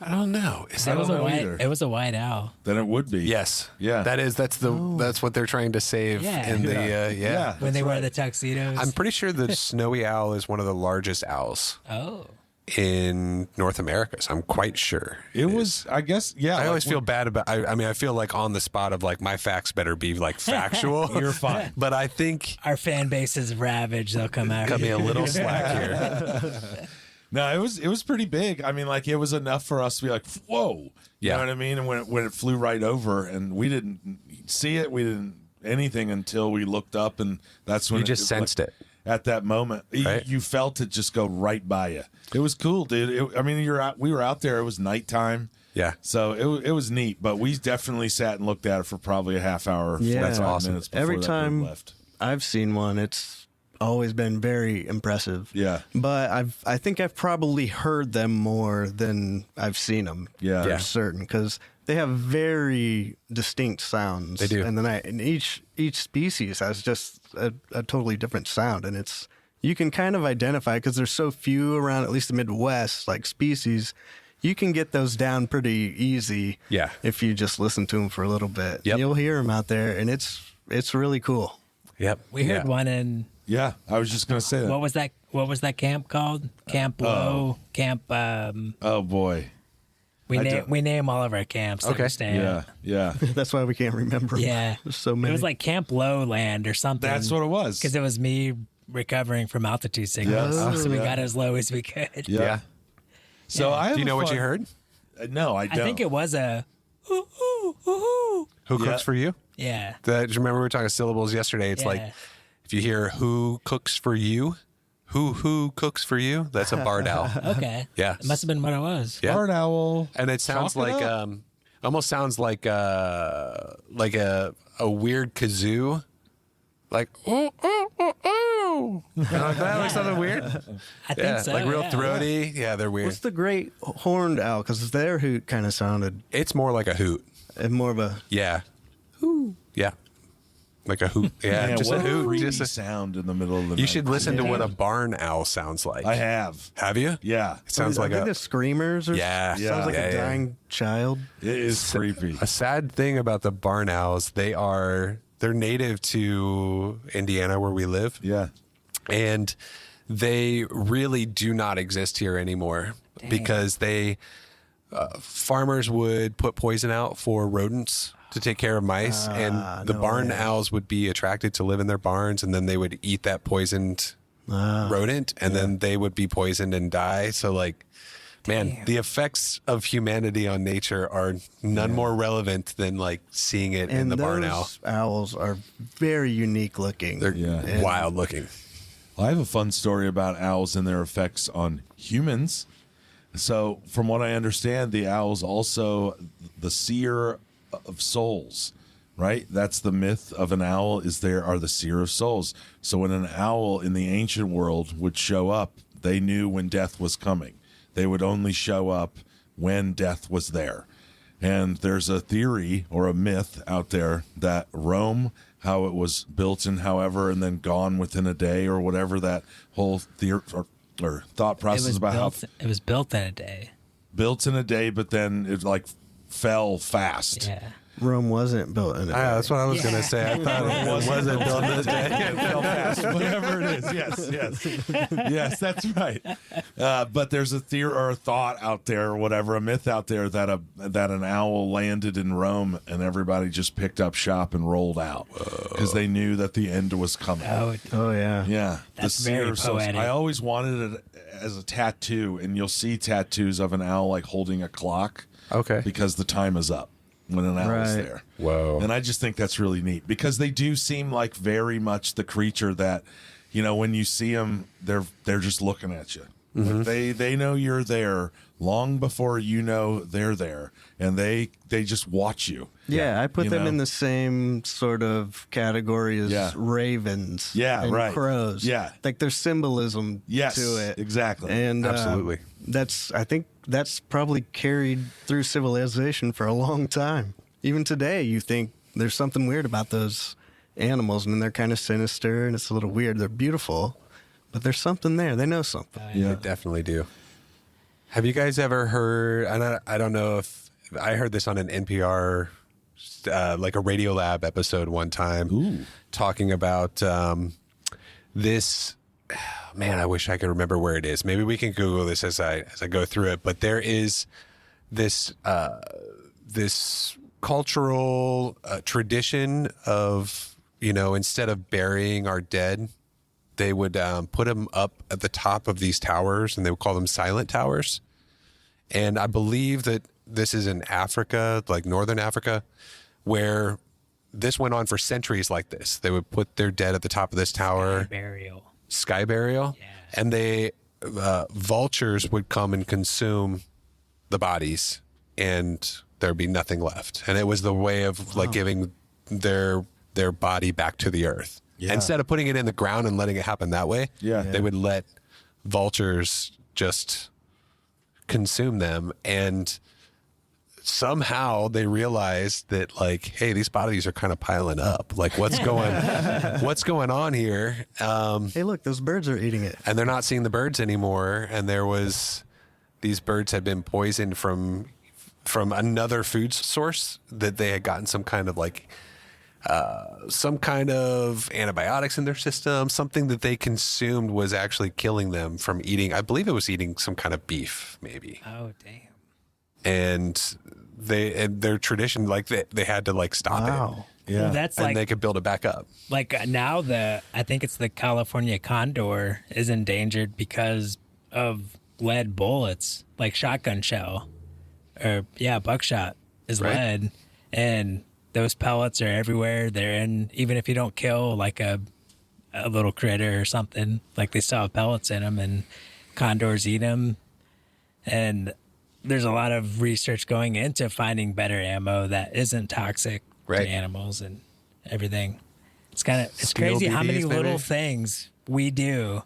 I don't know. Is It that was don't a know white. either. It was a white owl. Then it would be. Yes. Yeah. That's what they're trying to save Yeah. in the Yeah. When they That's wear right. the tuxedos. I'm pretty sure the snowy owl is one of the largest owls oh, in North America. So I'm quite sure. It was, I guess, yeah. I like, always feel bad about. I mean, I feel like on the spot of like my facts better be like factual. You're fine. But I think our fan base is ravaged. They'll come out. cut me a little slack here. No, it was pretty big. I mean, like it was enough for us to be like, whoa. You Yeah. know what I mean? And when it flew right over, and we didn't see it, we didn't anything until we looked up, and that's when You just sensed it. At that moment, Right. you felt it just go right by you. It was cool, dude. I mean, we were out there. It was nighttime. Yeah. So it was neat, but we definitely sat and looked at it for probably a half hour, Yeah. 45 That's awesome. minutes before every that bird time left. I've seen one, it's always been very impressive. Yeah. But I think I've probably heard them more than I've seen them. Yeah. For Yeah. certain, because they have very distinct sounds. They do. And then and each species has just a totally different sound, and you can kind of identify because there's so few around, at least the Midwest, like species. You can get those down pretty easy. Yeah. If you just listen to them for a little bit, Yep. you'll hear them out there, and it's really cool. Yep. We heard one in Yeah, I was just gonna say that. what was that camp called? Camp Low, Camp. Oh boy. We don't- name all of our camps. That Okay. we stay Yeah, at. yeah. That's why we can't remember 'em. Yeah. There's so many. It was like Camp Lowland or something. That's what it was. Because it was me recovering from altitude sickness, Yes. so we Yeah. got as low as we could. Yeah. Yeah. So Yeah. I have Do you a know what fun- you heard? No, I I don't. think it was a. Ooh, ooh, ooh, ooh. Who Yeah. cooks for you? Yeah. Do you remember we were talking syllables yesterday? It's like Yeah. if you hear who cooks for you, who cooks for you, that's a barred owl. Okay. Yeah. It must have been what it was. Yeah. Barred owl. And it sounds Chalk it like up. almost sounds like a weird kazoo. Like oh. Like that, like something weird. I think so. like real yeah. throaty. Yeah, they're weird. What's the great horned owl? Because their hoot kind of sounded It's more like a hoot. more of a. Yeah. Hoo. Yeah. Like a hoot. Yeah, Man, just what a hoot. creepy Just a, sound in the middle of the night. you should listen to what a barn owl sounds like. I have. Have you? Yeah. It sounds I like think a the screamers or Yeah. sounds like Yeah, a yeah. dying child. It is creepy. A sad thing about the barn owls, they're native to Indiana where we live. Yeah. And they really do not exist here anymore because farmers would put poison out for rodents to take care of mice, and the no barn way. owls would be attracted to live in their barns, and then they would eat that poisoned rodent, and then they would be poisoned and die. So like, man, the effects of humanity on nature are none more relevant than like seeing it in And the those barn owl. owls are very unique looking. They're Yeah. wild looking. I have a fun story about owls and their effects on humans. So, from what I understand, the owl's also the seer of souls, right? That's the myth of an owl, is there are the seer of souls. So when an owl in the ancient world would show up, they knew when death was coming. They would only show up when death was there. And there's a theory or a myth out there that Rome, how it was built and however, and then gone within a day or whatever, that whole theory or thought process about how It was built in a day. built in a day, but then it like fell fast. Yeah. Rome wasn't built in a day. That's what I was going to say. I thought it wasn't built this day. It fell fast, whatever it is. Yes, that's right. But there's a theory or a thought out there, or whatever, a myth out there that an owl landed in Rome and everybody just picked up shop and rolled out because they knew that the end was coming. Oh yeah. Yeah, That's the seer very of souls. poetic. I always wanted it as a tattoo, and you'll see tattoos of an owl like holding a clock. Okay. Because the time is up when an owl is Right. there. Whoa. And I just think that's really neat because they do seem like very much the creature that, you know, when you see them, they're just looking at you. Like they know you're there long before you know they're there, and they just watch you. Yeah, I put You them know? in the same sort of category as Yeah. ravens Yeah, and right. crows. Yeah. Like there's symbolism Yes, to it. exactly. And Absolutely. I think that's probably carried through civilization for a long time. Even today, you think there's something weird about those animals, and they're kind of sinister, and it's a little weird. They're beautiful, but there's something there. They know something. They definitely do. Have you guys ever heard? I don't know if I heard this on an NPR, like a Radiolab episode one time, talking about this. Man, I wish I could remember where it is. Maybe we can Google this as I go through it. But there is this this cultural tradition of, you know, instead of burying our dead, they would put them up at the top of these towers, and they would call them silent towers. And I believe that this is in Africa, like northern Africa, where this went on for centuries like this. They would put their dead at the top of this tower, Burial. sky burial, and they vultures would come and consume the bodies, and there'd be nothing left. And it was the way of like giving their body back to the earth. Yeah. Instead of putting it in the ground and letting it happen that way, Yeah. they would let vultures just consume them. And somehow they realized that, like, hey, these bodies are kind of piling up. Like, what's going on here? Hey, look, those birds are eating it. And they're not seeing the birds anymore. And these birds had been poisoned from another food source, that they had gotten some kind of antibiotics in their system. Something that they consumed was actually killing them from eating. I believe it was eating some kind of beef, maybe. Oh, damn. And their tradition, like, they had to, like, stop Wow. it. Yeah. Well, that's And like they could build it back up. like now I think it's the California condor is endangered because of lead bullets, like shotgun shell, or buckshot is Right. lead, and those pellets are everywhere. They're in, even if you don't kill like a little critter or something, like they still have pellets in them, and condors eat them. And there's a lot of research going into finding better ammo that isn't toxic Right. to animals and everything. It's it's Steel crazy how many BBs, little maybe? things we do.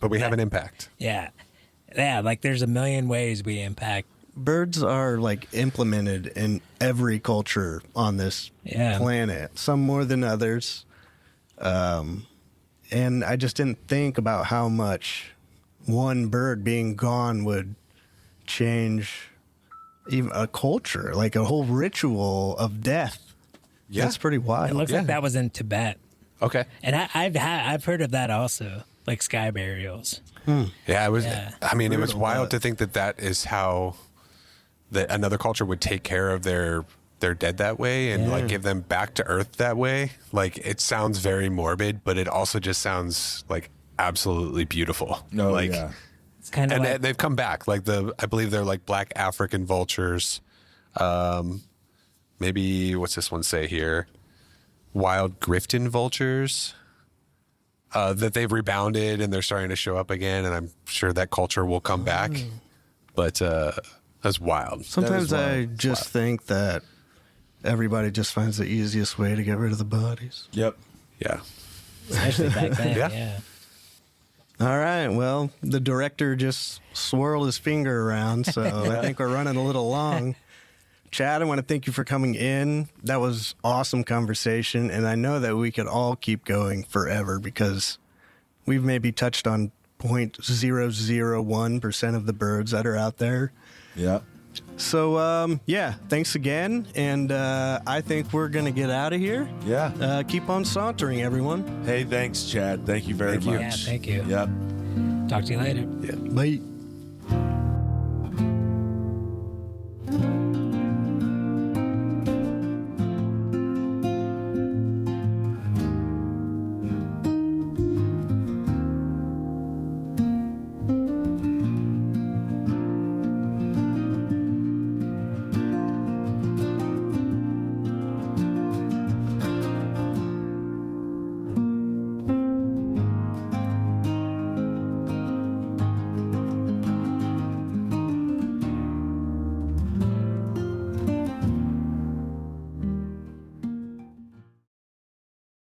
But we have an impact. Yeah. Yeah, like there's a million ways we impact. Birds are like implemented in every culture on this Yeah. planet, some more than others. And I just didn't think about how much one bird being gone would change even a culture, like a whole ritual of death. Yeah. That's pretty It wild. looks Yeah. like that was in Tibet. Okay. And I've heard of that also, like sky burials. Yeah, it was. Yeah. I mean, it was Brutal, wild but- to think that is how that another culture would take care of their dead that way, and like give them back to Earth that way. Like, it sounds very morbid, but it also just sounds like absolutely beautiful. No, like, yeah. It's kind of and like, they've come back. Like, I believe they're like black African vultures. Maybe what's this one say here? Wild Grifton vultures. That they've rebounded and they're starting to show up again, and I'm sure that culture will come back. But that's wild. Sometimes That is I wild. just think that everybody just finds the easiest way to get rid of the bodies. Yep. Yeah. especially back then. Yeah. Yeah. All right. Well, the director just swirled his finger around, so I think we're running a little long. Chad, I want to thank you for coming in. That was awesome conversation, and I know that we could all keep going forever because we've maybe touched on 0.001% of the birds that are out there. Yep. So, thanks again, and I think we're going to get out of here. Yeah. Keep on sauntering, everyone. Hey, thanks, Chad. Thank you very Thank you. much. Yeah, thank you. Yep. Talk to you later. Bye.